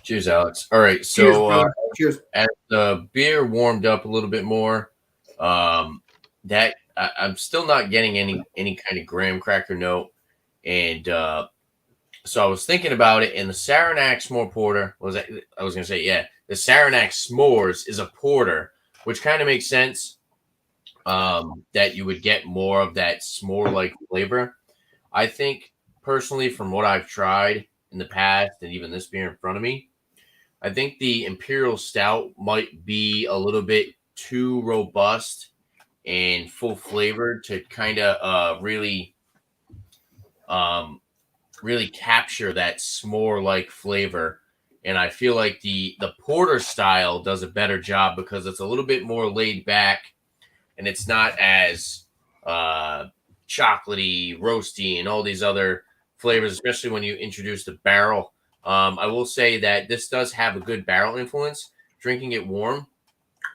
Cheers, Alex. All right, Cheers, so brother. Cheers. as the beer warmed up a little bit more, that I'm still not getting any kind of graham cracker note, and so I was thinking about it. And the Saranac S'more Porter the Saranac S'mores is a porter, which kind of makes sense. That you would get more of that s'more-like flavor. I think, personally, from what I've tried in the past and even this beer in front of me, I think the Imperial Stout might be a little bit too robust and full-flavored to kind of really capture that s'more-like flavor. And I feel like the porter style does a better job because it's a little bit more laid back, and it's not as chocolatey, roasty, and all these other flavors, especially when you introduce the barrel. I will say that this does have a good barrel influence. Drinking it warm,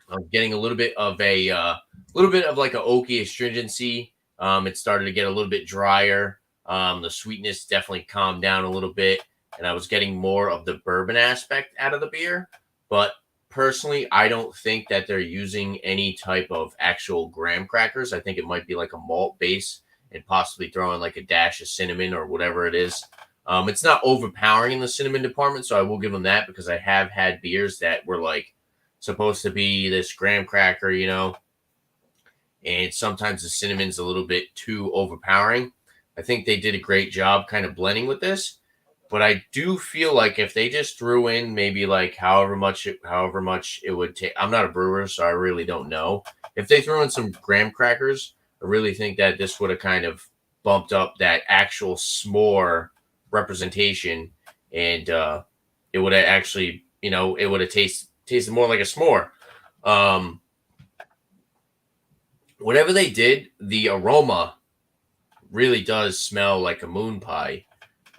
I'm getting a little bit of like a oaky astringency. It started to get a little bit drier. The sweetness definitely calmed down a little bit, and I was getting more of the bourbon aspect out of the beer. But personally, I don't think that they're using any type of actual graham crackers. I think it might be like a malt base and possibly throwing like a dash of cinnamon or whatever it is. It's not overpowering in the cinnamon department, so I will give them that, because I have had beers that were like supposed to be this graham cracker, you know, and sometimes the cinnamon's a little bit too overpowering. I think they did a great job kind of blending with this. But I do feel like if they just threw in maybe like however much it would take. I'm not a brewer, so I really don't know. If they threw in some graham crackers, I really think that this would have kind of bumped up that actual s'more representation, and it would have actually, you know, it would have tasted more like a s'more. Whatever they did, the aroma really does smell like a moon pie.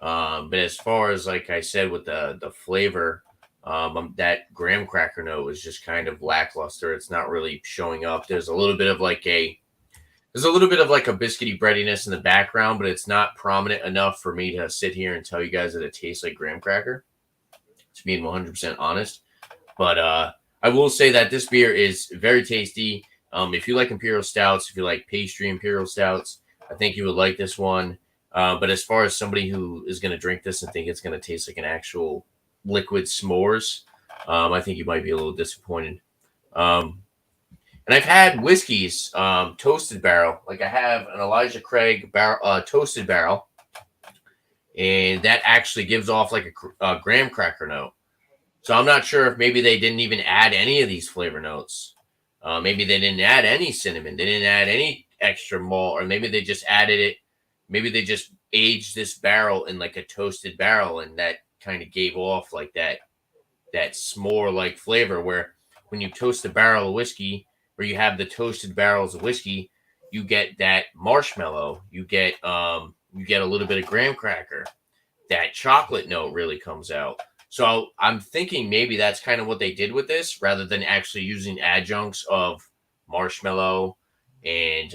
But as far as, like I said, with the flavor, that graham cracker note was just kind of lackluster. It's not really showing up. There's a little bit of like a biscuity breadiness in the background, but it's not prominent enough for me to sit here and tell you guys that it tastes like graham cracker, to be 100% honest. But I will say that this beer is very tasty. If you like Imperial Stouts, if you like pastry Imperial Stouts, I think you would like this one. But as far as somebody who is going to drink this and think it's going to taste like an actual liquid s'mores, I think you might be a little disappointed. And I've had whiskeys, toasted barrel. Like I have an Elijah Craig toasted barrel, and that actually gives off like a graham cracker note. So I'm not sure if maybe they didn't even add any of these flavor notes. Maybe they didn't add any cinnamon. They didn't add any extra malt, or maybe they just added it. Maybe they just aged this barrel in like a toasted barrel, and that kind of gave off like that s'more-like flavor, where when you toast a barrel of whiskey, or you have the toasted barrels of whiskey, you get that marshmallow. You get a little bit of graham cracker. That chocolate note really comes out. So I'm thinking maybe that's kind of what they did with this, rather than actually using adjuncts of marshmallow and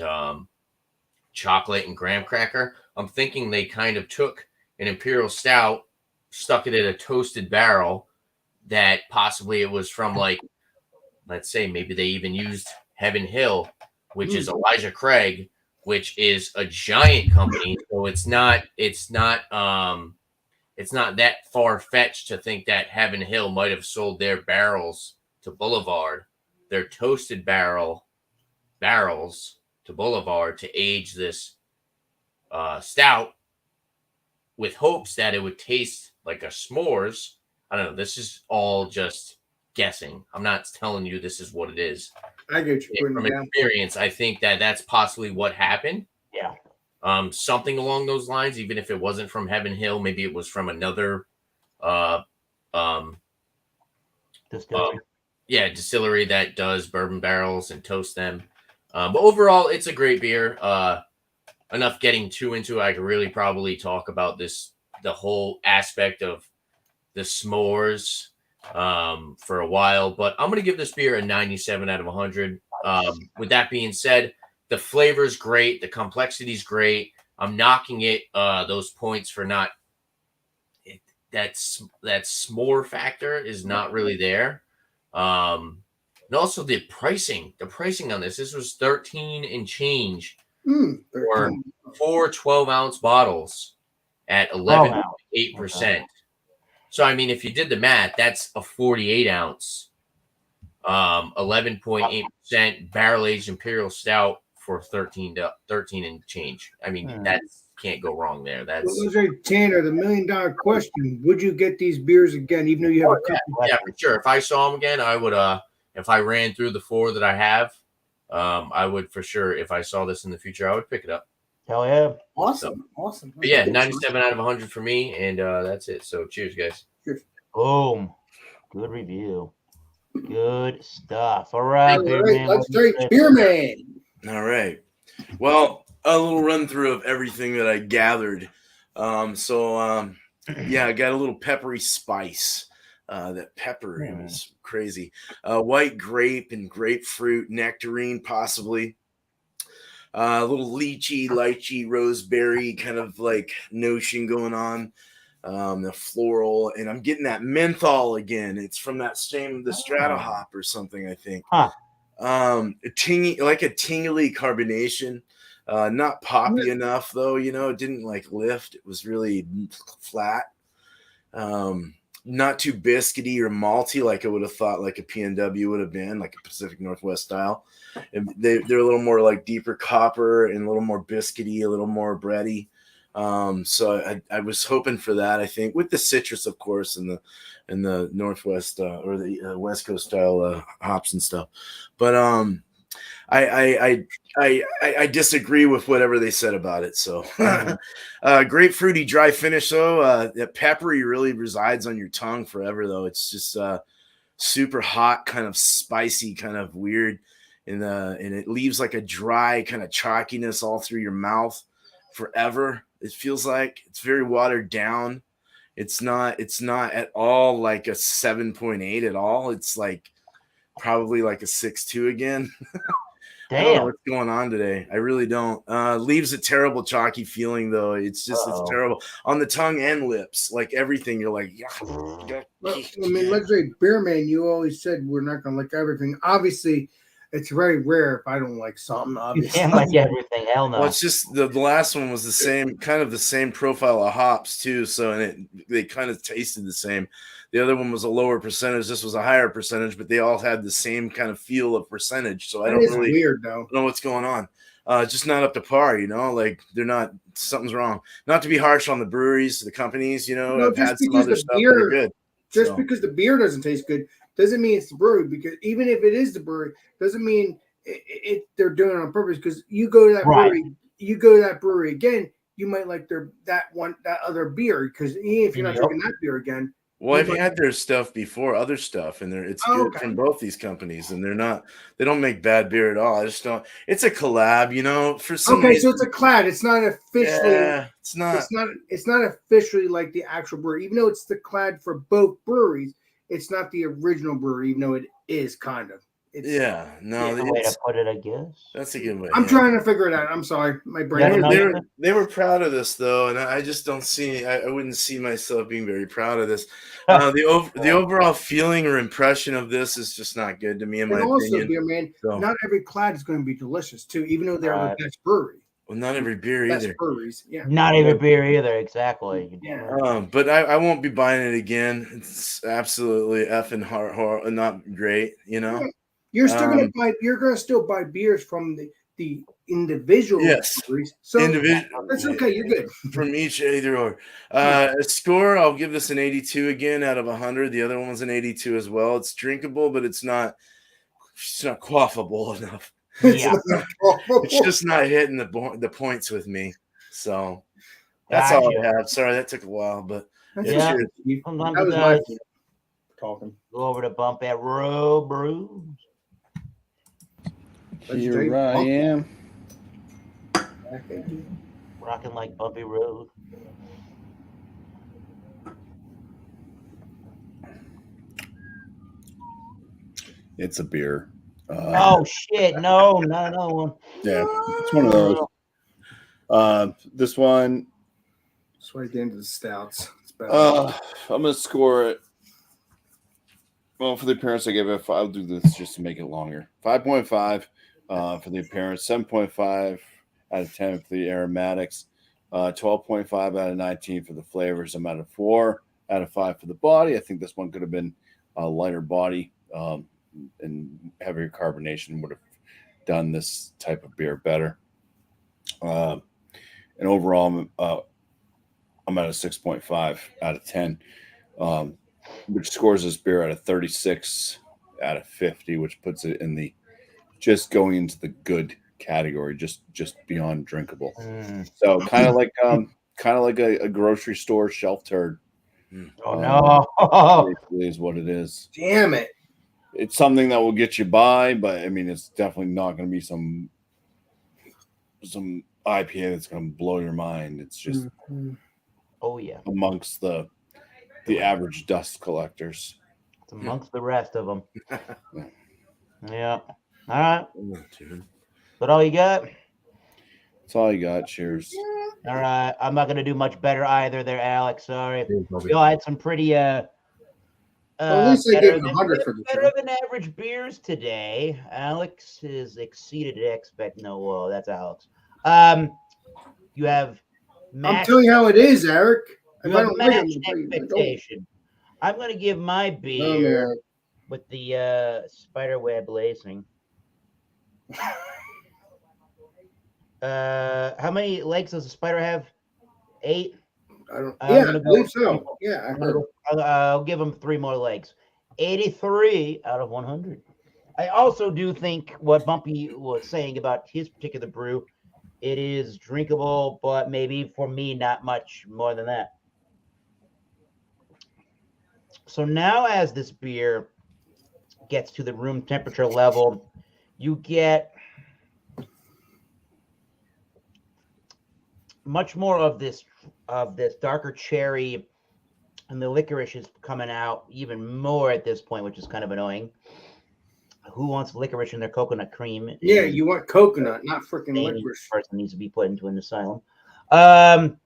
chocolate and graham cracker. I'm thinking they kind of took an Imperial Stout, stuck it in a toasted barrel that possibly it was from, like, let's say maybe they even used Heaven Hill which is Elijah Craig, which is a giant company. So it's not that far fetched to think that Heaven Hill might have sold their barrels to Boulevard, their toasted barrels to Boulevard to age this stout with hopes that it would taste like a s'mores. I don't know. This is all just guessing. I'm not telling you this is what it is. I get you putting From it down. experience, I think that that's possibly what happened. Yeah. Something along those lines, even if it wasn't from Heaven Hill, maybe it was from another Distillery. distillery that does bourbon barrels and toast them. But overall, it's a great beer. Enough getting too into it. I could really probably talk about the whole aspect of the s'mores for a while, but I'm going to give this beer a 97 out of 100. With that being said, the flavor's great. The complexity's great. I'm knocking it those points for not that s'more factor is not really there. And also the pricing on this was 13 and change for 4 12-ounce botters at 11.8%. So, I mean, if you did the math, that's a 48-ounce, 11.8% barrel-aged Imperial Stout for 13 and change. I mean, that can't go wrong there. That's Tanner, the $1 million question. Would you get these beers again, even though you have a couple? yeah, for sure. If I saw them again, I would. If I ran through the 4 that I have, I would for sure. If I saw this in the future, I would pick it up. Hell yeah. Awesome. But yeah, 97 out of 100 for me, and that's it. So cheers, guys. Cheers. Boom. Good review. Good stuff. All right, All Beer right, Man, let's what do you take say? Beer Man. All right. Well, a little run through of everything that I gathered. I got a little peppery spice. That pepper it was crazy. White grape and grapefruit, nectarine, possibly. A little lychee, roseberry kind of like notion going on. The floral, and I'm getting that menthol again. It's from the Strata hop or something, I think. Huh. A tingly carbonation. Not poppy enough though, it didn't like lift. It was really flat. Not too biscuity or malty like I would have thought like a PNW would have been, like a Pacific Northwest style. And they're a little more like deeper copper and a little more biscuity, a little more bready. So I was hoping for that, I think, with the citrus, of course, and the Northwest or the West Coast style hops and stuff. But I disagree with whatever they said about it. So grapefruity dry finish though. That peppery really resides on your tongue forever though. It's just super hot, kind of spicy, kind of weird, and it leaves like a dry kind of chalkiness all through your mouth forever. It feels like it's very watered down. It's not at all like a 7.8 at all. It's like probably like a 6.2 again. I don't know what's going on today. I really don't. Leaves a terrible chalky feeling though. It's terrible on the tongue and lips. Like everything, you're like, yeah. Let's say Beer Man, you always said we're not gonna like everything. Obviously, it's very rare if I don't like something. Obviously, You can't like everything. Hell no. Well, it's just the last one was the same profile of hops too. So they kind of tasted the same. The other one was a lower percentage. This was a higher percentage, but they all had the same kind of feel of percentage. So I don't really weird though. know what's going on. Just not up to par, like they're not. Something's wrong. Not to be harsh on the breweries, the companies. No, I've had some other stuff that are good. Just because the beer doesn't taste good doesn't mean it's the brewery. Because even if it is the brewery, doesn't mean they're doing it on purpose. Because you go to that brewery, again, you might like that other beer. Because if you're not drinking that beer again. Well, I've had their stuff before, other stuff, and it's good from both these companies, and they don't make bad beer at all. I just don't. It's a collab, for some reason. So it's a collab. It's not officially. Yeah, it's not. It's not officially like the actual brewery, even though it's the collab for both breweries. It's not the original brewery, even though it is kind of. Yeah, no, That's a way to it's, put it, I guess. that's a good way. I'm yeah. trying to figure it out. I'm sorry, my They brain. Yeah, were, no, they, you're were, good. they were proud of this though, and I just don't see. I wouldn't see myself being very proud of this. The overall feeling or impression of this is just not good to me, in my And also, opinion. beer man, So, not every clad is going to be delicious too, even though they're Right. the best brewery. well, not every beer Best either. breweries, yeah. Not even beer either, exactly. Yeah. But I won't be buying it again. It's absolutely effing hard, not great. You know. You're still going to Um, buy. You're going to still buy beers from the individual Yes. breweries. So Individual. that's okay. You're good. From each either or. A score, I'll give this an 82 again out of 100. The other one was an 82 as well. It's drinkable, but it's not quaffable enough. Yeah. It's just not hitting the points with me. So that's all I have. Sorry, that took a while, but Yeah. cheers. Sometimes That you was my guys fault talking. go over to Bump at Row Brews. Here I am. Rocking like Bumpy Road. It's a beer. Oh shit! No, not another one. Yeah, it's one of those. This one, That's why I get into the stouts. It's better. I'm gonna score it. Well, for the appearance, I gave it. I'll do this just to make it longer. 5.5 for the appearance. 7.5 out of 10 for the aromatics. 12.5 out of 19 for the flavors. I'm at a 4 out of 5 for the body. I think this one could have been a lighter body and heavier carbonation would have done this type of beer better. And overall, I'm at a 6.5 out of 10, which scores this beer at a 36 out of 50, which puts it in the just going into the good category, just beyond drinkable. So kind of like a grocery store shelf turd. Oh no! Basically is what it is. Damn it. It's something that will get you by, but I mean, it's definitely not going to be some IPA that's going to blow your mind. It's just Oh yeah, amongst the average dust collectors. it's amongst the rest of them. Yeah. All right. That all you got? That's all you got. Cheers. All right. I'm not gonna do much better either, there, Alex. Sorry. We all had some pretty Well, at least I better gave him than- 100 for the better show. than average beers today. Alex has exceeded expect. No, whoa, that's Alex. You have. I'm matched- telling you how it is, Eric. You If I have don't like it, matched I'm gonna tell you, expectation. I'm gonna give my don't. beer Oh, man. with the spiderweb lacing. How many legs does a spider have? 8. I don't. I'm Yeah, I gonna go- believe so. Yeah, I heard. I'll give him 3 more legs. 83 out of 100. I also do think what Bumpy was saying about his particular brew, it is drinkable, but maybe for me, not much more than that. So now as this beer gets to the room temperature level, you get much more of this darker cherry, and the licorice is coming out even more at this point, which is kind of annoying. Who wants licorice in their coconut cream? Yeah, you want coconut, not freaking Any licorice. person needs to be put into an asylum. I'm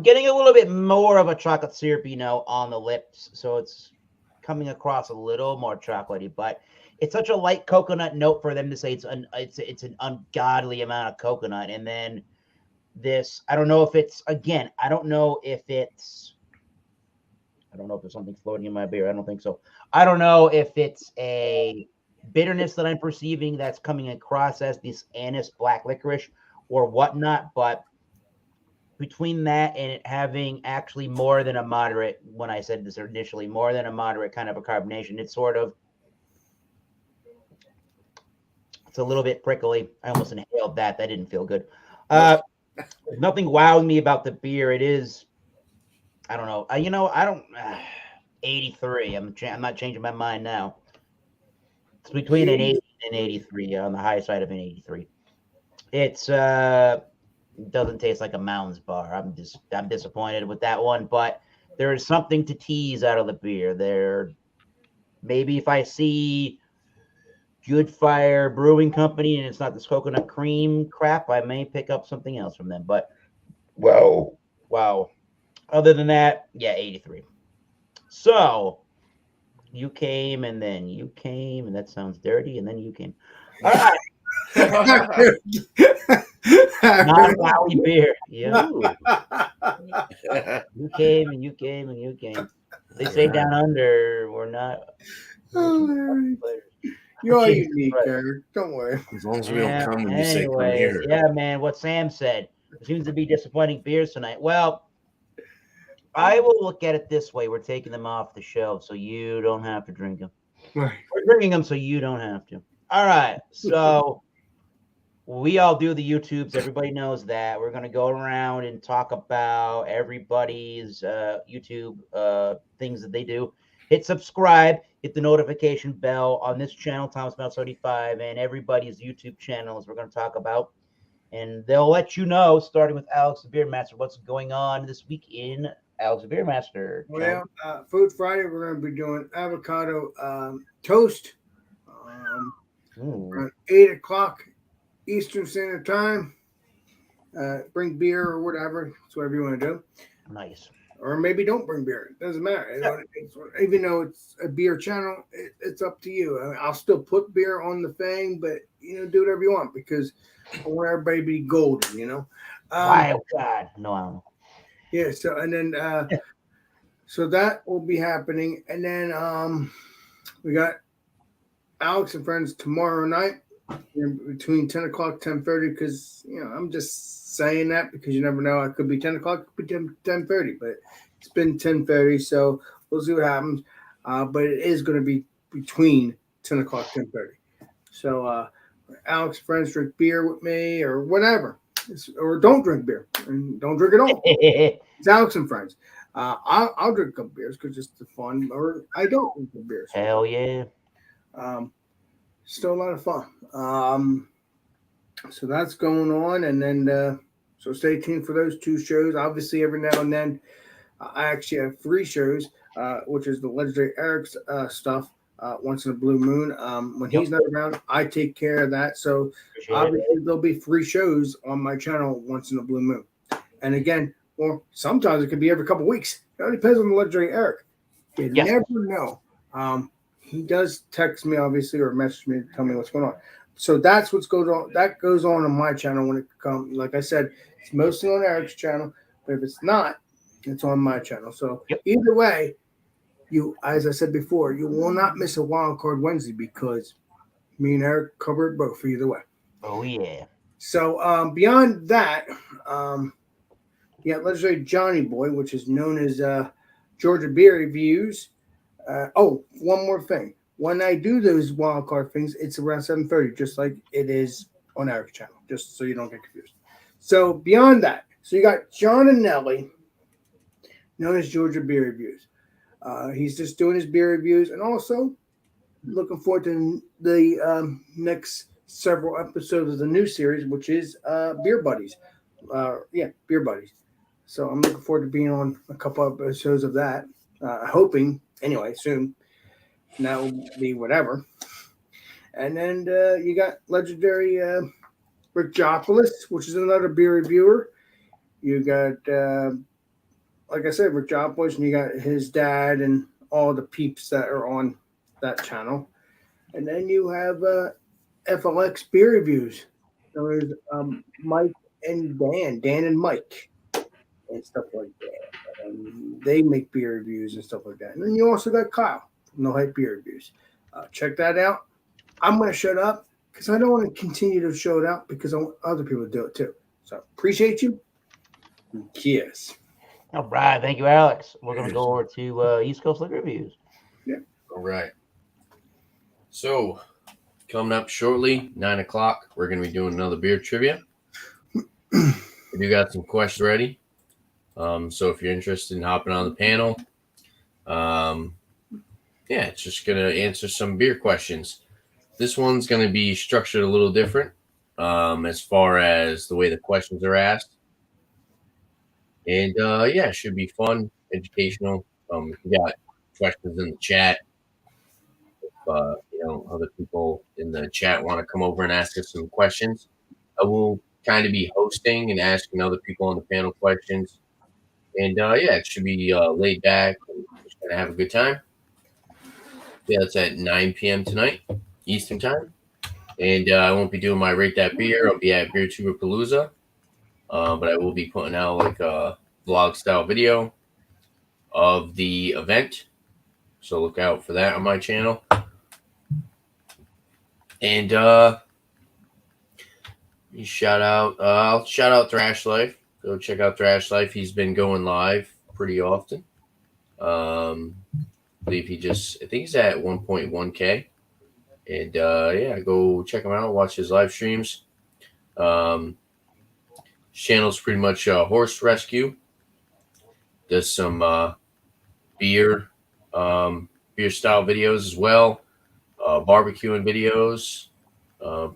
getting a little bit more of a chocolate syrupy note on the lips, so it's coming across a little more chocolatey, but it's such a light coconut note for them to say it's an ungodly amount of coconut. And then this, I don't know if it's there's something floating in my beer. I don't think so. I don't know if it's a bitterness that I'm perceiving that's coming across as this anise black licorice or whatnot, but between that and it having actually more than a moderate, when I said this initially, more than a moderate kind of a carbonation, it's a little bit prickly. I almost inhaled that. That didn't feel good. Nothing wowing me about the beer. It is, I don't know. 83. I'm not changing my mind now. It's between an 80 and 83 on the high side of an 83. It's doesn't taste like a Mounds bar. I'm disappointed with that one, but there is something to tease out of the beer. There, maybe if I see Good Fire Brewing Company, and it's not this coconut cream crap, I may pick up something else from them. But wow. Other than that, yeah, 83. So you came, and then you came, and that sounds dirty, and then you came. All right, non-Valley beer. Yeah, you came, and you came, and you came. They say down under, we're not. Larry. You're Jesus unique, Christ. Eric. Don't worry. As long as we don't come when you say come Anyways, here. yeah, man, what Sam said. There seems to be disappointing beers tonight. Well, I will look at it this way. We're taking them off the shelf, so you don't have to drink them. Right. We're drinking them so you don't have to. All right. So we all do the YouTubes. Everybody knows that. We're going to go around and talk about everybody's YouTube things that they do. Hit subscribe. Hit the notification bell on this channel, Thomas Mel 75, and everybody's YouTube channels we're going to talk about. And they'll let you know, starting with Alex the Beer Master, what's going on this week in Alex the Beer Master. Well, Food Friday, we're going to be doing avocado toast around 8 o'clock Eastern Standard Time. Bring beer or whatever. It's whatever you want to do. Nice. Or maybe don't bring beer. It doesn't matter. Even though it's a beer channel, it's up to you. I mean, I'll still put beer on the thing, but, do whatever you want because I want everybody to be golden, Why, oh God. No, I don't know. Yeah, so, and then, so that will be happening. And then we got Alex and Friends tomorrow night between 10 o'clock, 10:30, because, I'm just saying that because you never know. It could be 10 o'clock, it could be 10:30, but it's been 10:30, so we'll see what happens. But it is going to be between 10 o'clock, 10:30. So Alex and Friends drink beer with me or whatever. Or don't drink beer and don't drink at all. It's Alex and Friends. I'll drink a couple beers because it's the fun, or I don't drink the beers. Hell yeah. Still a lot of fun. So that's going on, and then so stay tuned for those two shows. Obviously, every now and then, I actually have 3 shows, which is the legendary Eric's stuff. Once in a blue moon. When he's not around, I take care of that. So obviously there'll be 3 shows on my channel once in a blue moon. And again, or sometimes it could be every couple of weeks. It all depends on the legendary Eric. You never know. He does text me obviously or message me to tell me what's going on. So that's what's going on. That goes on my channel when it comes. Like I said, it's mostly on Eric's channel, but if it's not, it's on my channel. So either way. As I said before, you will not miss a Wild Card Wednesday because me and Eric covered both either way. Oh, yeah. So beyond that, legendary Johnny Boy, which is known as Georgia Beer Reviews. One more thing. When I do those Wild Card things, it's around 7:30, just like it is on Eric's channel, just so you don't get confused. So beyond that, so you got John and Nelly, known as Georgia Beer Reviews. He's just doing his beer reviews and also looking forward to the next several episodes of the new series, which is Beer Buddies. Beer Buddies. So I'm looking forward to being on a couple of episodes of that. Hoping, anyway, soon. And that will be whatever. And then you got legendary Rick Jopoulos, which is another beer reviewer. You got... like I said, Rick Jopoulos, and you got his dad and all the peeps that are on that channel. And then you have FLX Beer Reviews. There's Mike and Dan and Mike and stuff like that. They make beer reviews and stuff like that. And then you also got Kyle from No Hype Beer Reviews. Check that out. I'm going to shut up because I don't want to continue to show it out because I want other people to do it too. So appreciate you. Yes. All right. Thank you, Alex. We're going to go over to East Coast Liquor Reviews. Yeah. All right. So, coming up shortly, 9 o'clock, we're going to be doing another beer trivia. We got some questions ready. So, if you're interested in hopping on the panel, it's just going to answer some beer questions. This one's going to be structured a little different as far as the way the questions are asked. And, it should be fun, educational. If you got questions in the chat, other people in the chat want to come over and ask us some questions, I will kind of be hosting and asking other people on the panel questions. And yeah, it should be laid back and just gonna have a good time. Yeah, it's at 9 p.m. tonight, Eastern time. And I won't be doing my Rate That Beer. I'll be at Beer Tuber Palooza. But I will be putting out like a vlog style video of the event. So look out for that on my channel. And I'll shout out Thrash Life. Go check out Thrash Life. He's been going live pretty often. I believe I think he's at 1.1K. And yeah, go check him out, watch his live streams. Channel's pretty much horse rescue. Does some beer style videos as well. Barbecuing videos.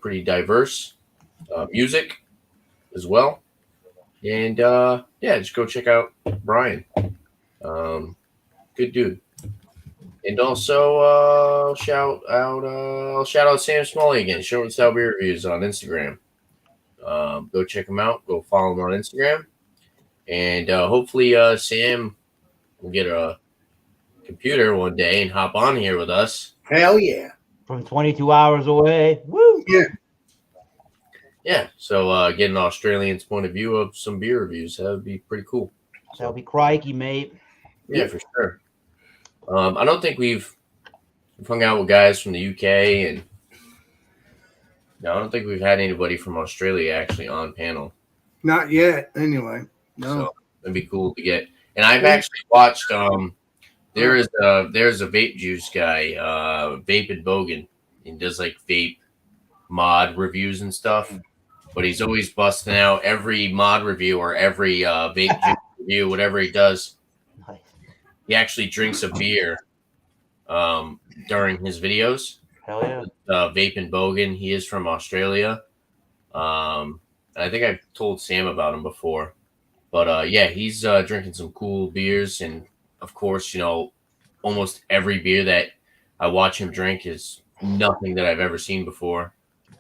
Pretty diverse. Music as well. And yeah, just go check out Brian. Good dude. And also I'll shout out Sam Smalley again, Short and Stout Beer Reviews on Instagram. Go check him out. Go follow him on Instagram. And hopefully Sam will get a computer one day and hop on here with us. Hell yeah. From 22 hours away. Woo! Yeah. Yeah, so get an Australian's point of view of some beer reviews. That would be pretty cool. That'll be crikey, mate. Yeah, for sure. I don't think we've hung out with guys from the UK, and no, I don't think we've had anybody from Australia actually on panel. Not yet, anyway. No. So it'd be cool to get. And I've actually watched. There's a vape juice guy, Vape and Bogan. He does like vape mod reviews and stuff. But he's always busting out every mod review or every vape juice review, whatever he does. Nice. He actually drinks a beer during his videos. Hell yeah. Vape and Bogan. He is from Australia. I think I've told Sam about him before. But yeah, he's drinking some cool beers. And of course, almost every beer that I watch him drink is nothing that I've ever seen before.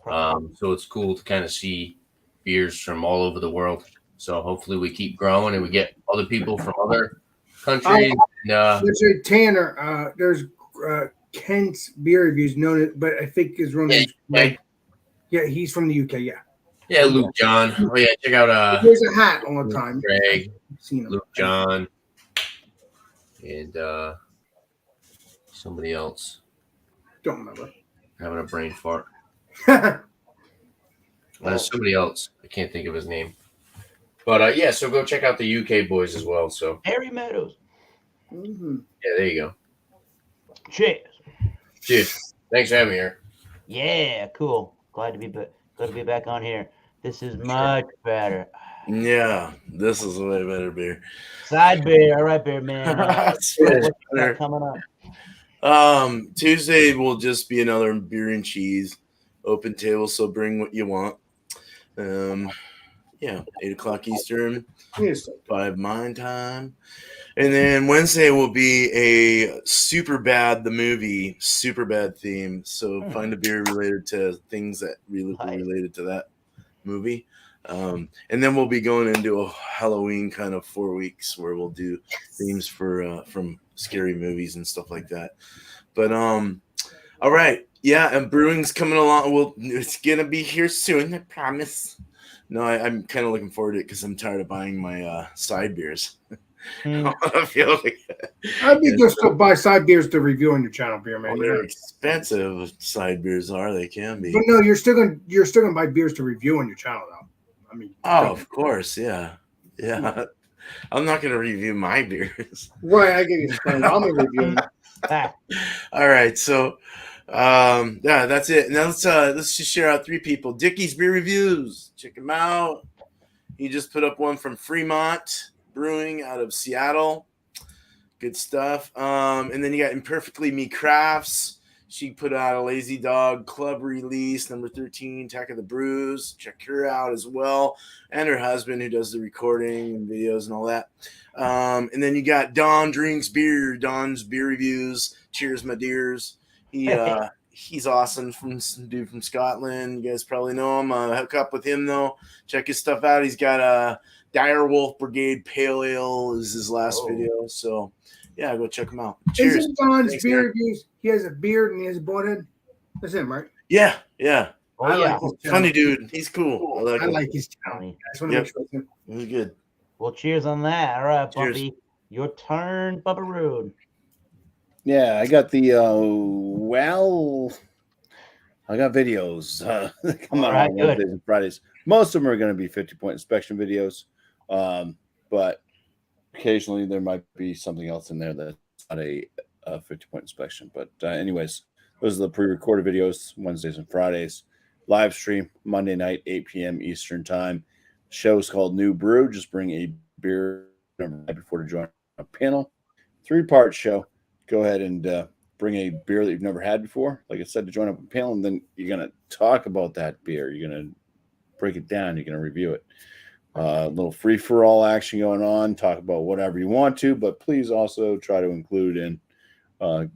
So it's cool to kind of see beers from all over the world. So hopefully we keep growing and we get other people from other countries. There's a Tanner. There's Kent's beer reviews known, but I think his real name. Yeah, he's from the UK. Yeah, Luke John. Oh yeah, check out. There's a hat all the time. Greg, Seen him. Luke John, and somebody else. Don't remember. Having a brain fart. There's somebody else. I can't think of his name. But yeah, so go check out the UK boys as well. So Harry Meadows. Mm-hmm. yeah, there you go. Cheers. Cheers. Thanks for having me here. Yeah, cool. Glad to be back on here. This is much better. Yeah, this is a way better beer. Side beer. All right, beer man. It's What's better. coming up? Tuesday will just be another beer and cheese open table, so bring what you want. Yeah, 8:00 Eastern, Yes. 5 my time. And then Wednesday will be a the movie Superbad theme. So find a beer related to things that really related to that movie. And then we'll be going into a Halloween kind of 4 weeks where we'll do themes for from scary movies and stuff like that. But all right. Yeah, and Brewing's coming along. It's gonna be here soon, I promise. No, I'm kind of looking forward to it because I'm tired of buying my side beers. I feel like I'd be just to buy side beers to review on your channel, beer man. they're expensive. Side beers they can be. But no, you're still gonna buy beers to review on your channel, though. I mean, Of course, yeah. I'm not gonna review my beers. right? I get you. I'm gonna review. All right, so yeah, that's it. Now let's just share out 3 people. Dickie's Beer Reviews. Check him out. He just put up one from Fremont Brewing out of Seattle. Good stuff. And then you got Imperfectly Me Crafts. She put out a Lazy Dog Club release, number 13, Attack of the Brews. Check her out as well. And her husband, who does the recording and videos and all that. And then you got Don Drinks Beer. Don's Beer Reviews. Cheers, my dears. He he's awesome, from some dude from Scotland. You guys probably know him. Hook up with him though. Check his stuff out. He's got a Dire Wolf Brigade Pale Ale is his last video. So yeah, go check him out. Cheers. Isn't Don's Thanks, beard? man. He has a beard and he has a bald head. That's him, right? Yeah. Oh, I yeah. like his Funny talent. dude. He's cool. I him. like his talent. I just want to make sure it's him. He's good. Well, cheers on that. All right, Cheers. Bumpy. Your turn, Bubba Rude. Yeah, I got the I got videos that come out on Wednesdays and Fridays. Most of them are going to be 50-point inspection videos, but occasionally there might be something else in there that's not a 50-point inspection. But anyways, those are the pre-recorded videos, Wednesdays and Fridays. Live stream Monday night, 8 p.m. Eastern time. Show is called New Brew. Just bring a beer before to join a panel. 3-part show. Go ahead and bring a beer that you've never had before, like I said, to join up a panel, and then you're going to talk about that beer. You're going to break it down. You're going to review it. A little free-for-all action going on. Talk about whatever you want to, but please also try to include in the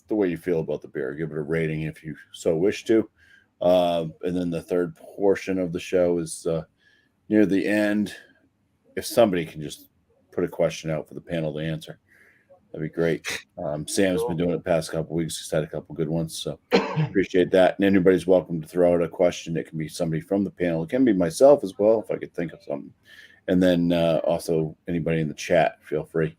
way you feel about the beer. Give it a rating if you so wish to. And then the third portion of the show is near the end. If somebody can just put a question out for the panel to answer, that'd be great. Sam's been doing it the past couple of weeks. He's had a couple good ones, so appreciate that. And anybody's welcome to throw out a question. It can be somebody from the panel. It can be myself as well, if I could think of something. And then also anybody in the chat, feel free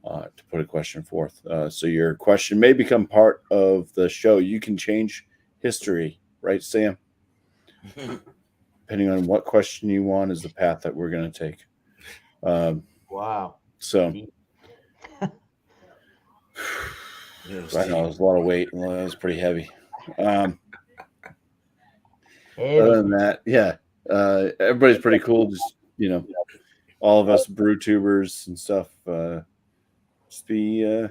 to put a question forth. So your question may become part of the show. You can change history, right, Sam? Depending on what question you want is the path that we're going to take. Wow. So I know it was a lot of weight. Well, that was pretty heavy. Other than that, yeah, everybody's pretty cool. Just, all of us brew tubers and stuff. Just be on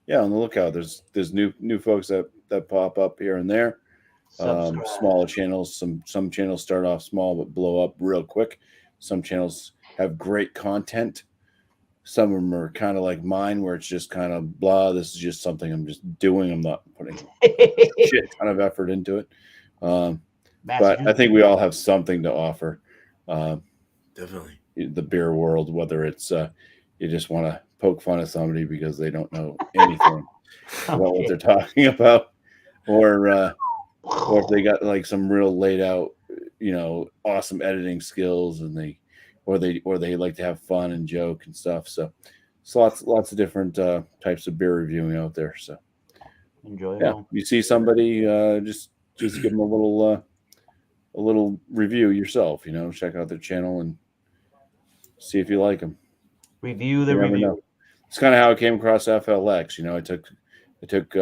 the lookout. There's new folks that pop up here and there. Smaller channels. Some channels start off small but blow up real quick. Some channels have great content. Some of them are kind of like mine, where it's just kind of blah. This is just something I'm just doing. I'm not putting shit ton of effort into it. But I think we all have something to offer. Definitely. The beer world, whether it's you just want to poke fun at somebody because they don't know anything about what they're talking about, or if they got like some real laid out, awesome editing skills, and they like to have fun and joke and stuff. So it's lots of different types of beer reviewing out there. So enjoy. Yeah, you see somebody, just give them a little review yourself. Check out their channel and see if you like them. Review the review. It's kind of how I came across FLX. I took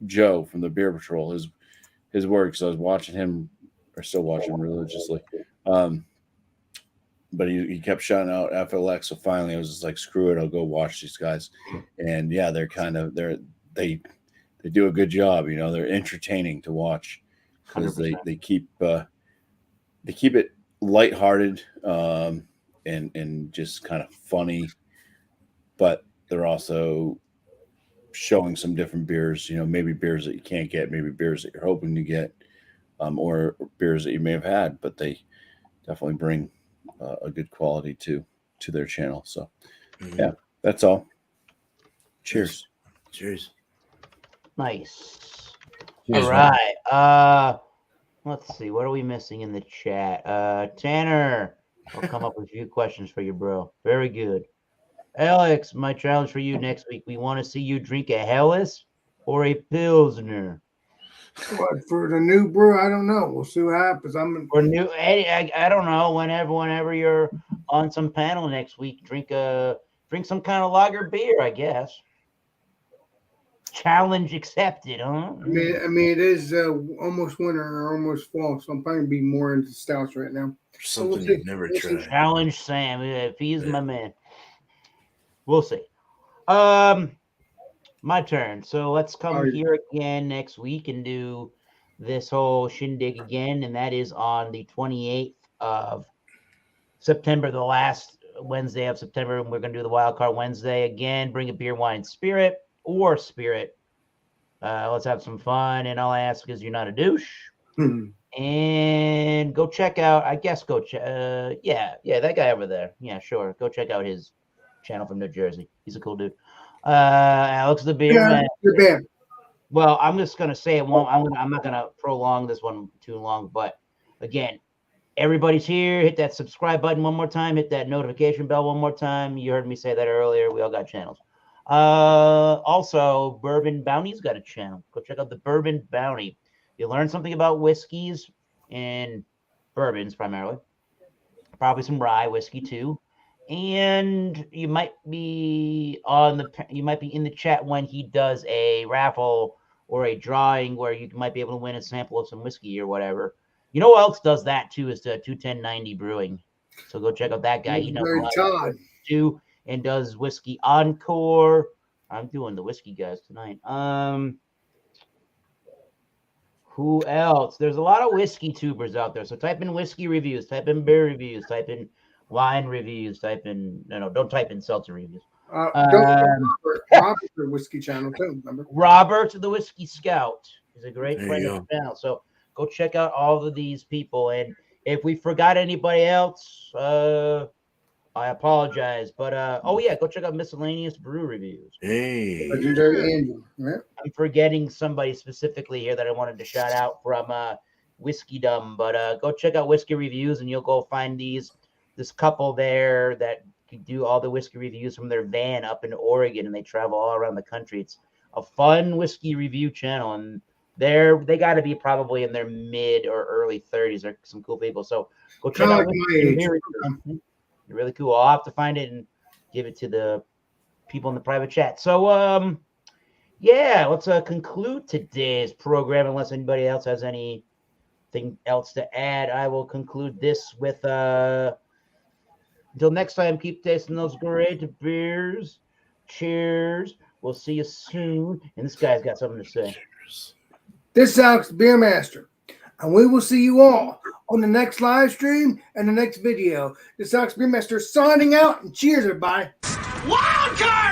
Joe from the Beer Patrol, his work. So I was watching him, or still watching him religiously. But he kept shouting out FLX. So finally I was just like, screw it, I'll go watch these guys. And yeah, they do a good job. They're entertaining to watch because they keep it lighthearted and just kind of funny, but they're also showing some different beers, maybe beers that you can't get, maybe beers that you're hoping to get, or beers that you may have had, but they definitely bring a good quality to their channel. So yeah, that's all. Cheers. Nice. Cheers, all right. Let's see. What are we missing in the chat? Tanner, I'll come up with a few questions for you, bro. Very good. Alex, my challenge for you next week. We want to see you drink a Helles or a Pilsner. But for the new brew, I don't know. We'll see what happens. I don't know. Whenever you're on some panel next week, drink some kind of lager beer, I guess. Challenge accepted, huh? I mean, it is almost winter or almost fall, so I'm probably be more into stouts right now. Something you've never tried. Challenge Sam if he's my man. We'll see. My turn. So let's come here again next week and do this whole shindig again, and that is on the 28th of September, the last Wednesday of September, and we're going to do the Wild Card Wednesday again. Bring a beer, wine, spirit, or spirit. Let's have some fun. And all I ask is you're not a douche. Hmm. And go check out, I guess, yeah, that guy over there. Yeah, sure. Go check out his channel from New Jersey. He's a cool dude. Alex the Beer Yeah, Man. you're bad. Well, I'm just gonna say it won't. I'm not gonna prolong this one too long. But again, everybody's here. Hit that subscribe button one more time. Hit that notification bell one more time. You heard me say that earlier. We all got channels. Also, Bourbon Bounty's got a channel. Go check out the Bourbon Bounty. You learn something about whiskeys and bourbons primarily. Probably some rye whiskey too. And you might be in the chat when he does a raffle or a drawing where you might be able to win a sample of some whiskey or whatever. You know who else does that too is the 21090 Brewing. So go check out that guy. He knows a lot Todd. too and does whiskey encore. I'm doing the whiskey guys tonight. Who else? There's a lot of whiskey tubers out there. So type in whiskey reviews, type in beer reviews, type in wine reviews, don't type in seltzer reviews. Robert's whiskey channel too. Remember? Robert the Whiskey Scout is a great There friend you of the channel. So go check out all of these people. And if we forgot anybody else, I apologize. But oh yeah, go check out Miscellaneous Brew Reviews. Hey. Legendary Andrew. Yeah. I'm forgetting somebody specifically here that I wanted to shout out from Whiskey Dumb. But go check out Whiskey Reviews and you'll go find this couple there that can do all the whiskey reviews from their van up in Oregon, and they travel all around the country. It's a fun whiskey review channel, and they got to be probably in their mid or early 30s. They're some cool people. So go check Kinda out like my age. You're really cool. I'll have to find it and give it to the people in the private chat. So yeah, let's conclude today's program unless anybody else has anything else to add. I will conclude this with until next time, keep tasting those great beers. Cheers. We'll see you soon. And this guy's got something to say. This is Alex Beermaster, and we will see you all on the next live stream and the next video. This is Alex Beermaster signing out, and cheers, everybody. Wild card!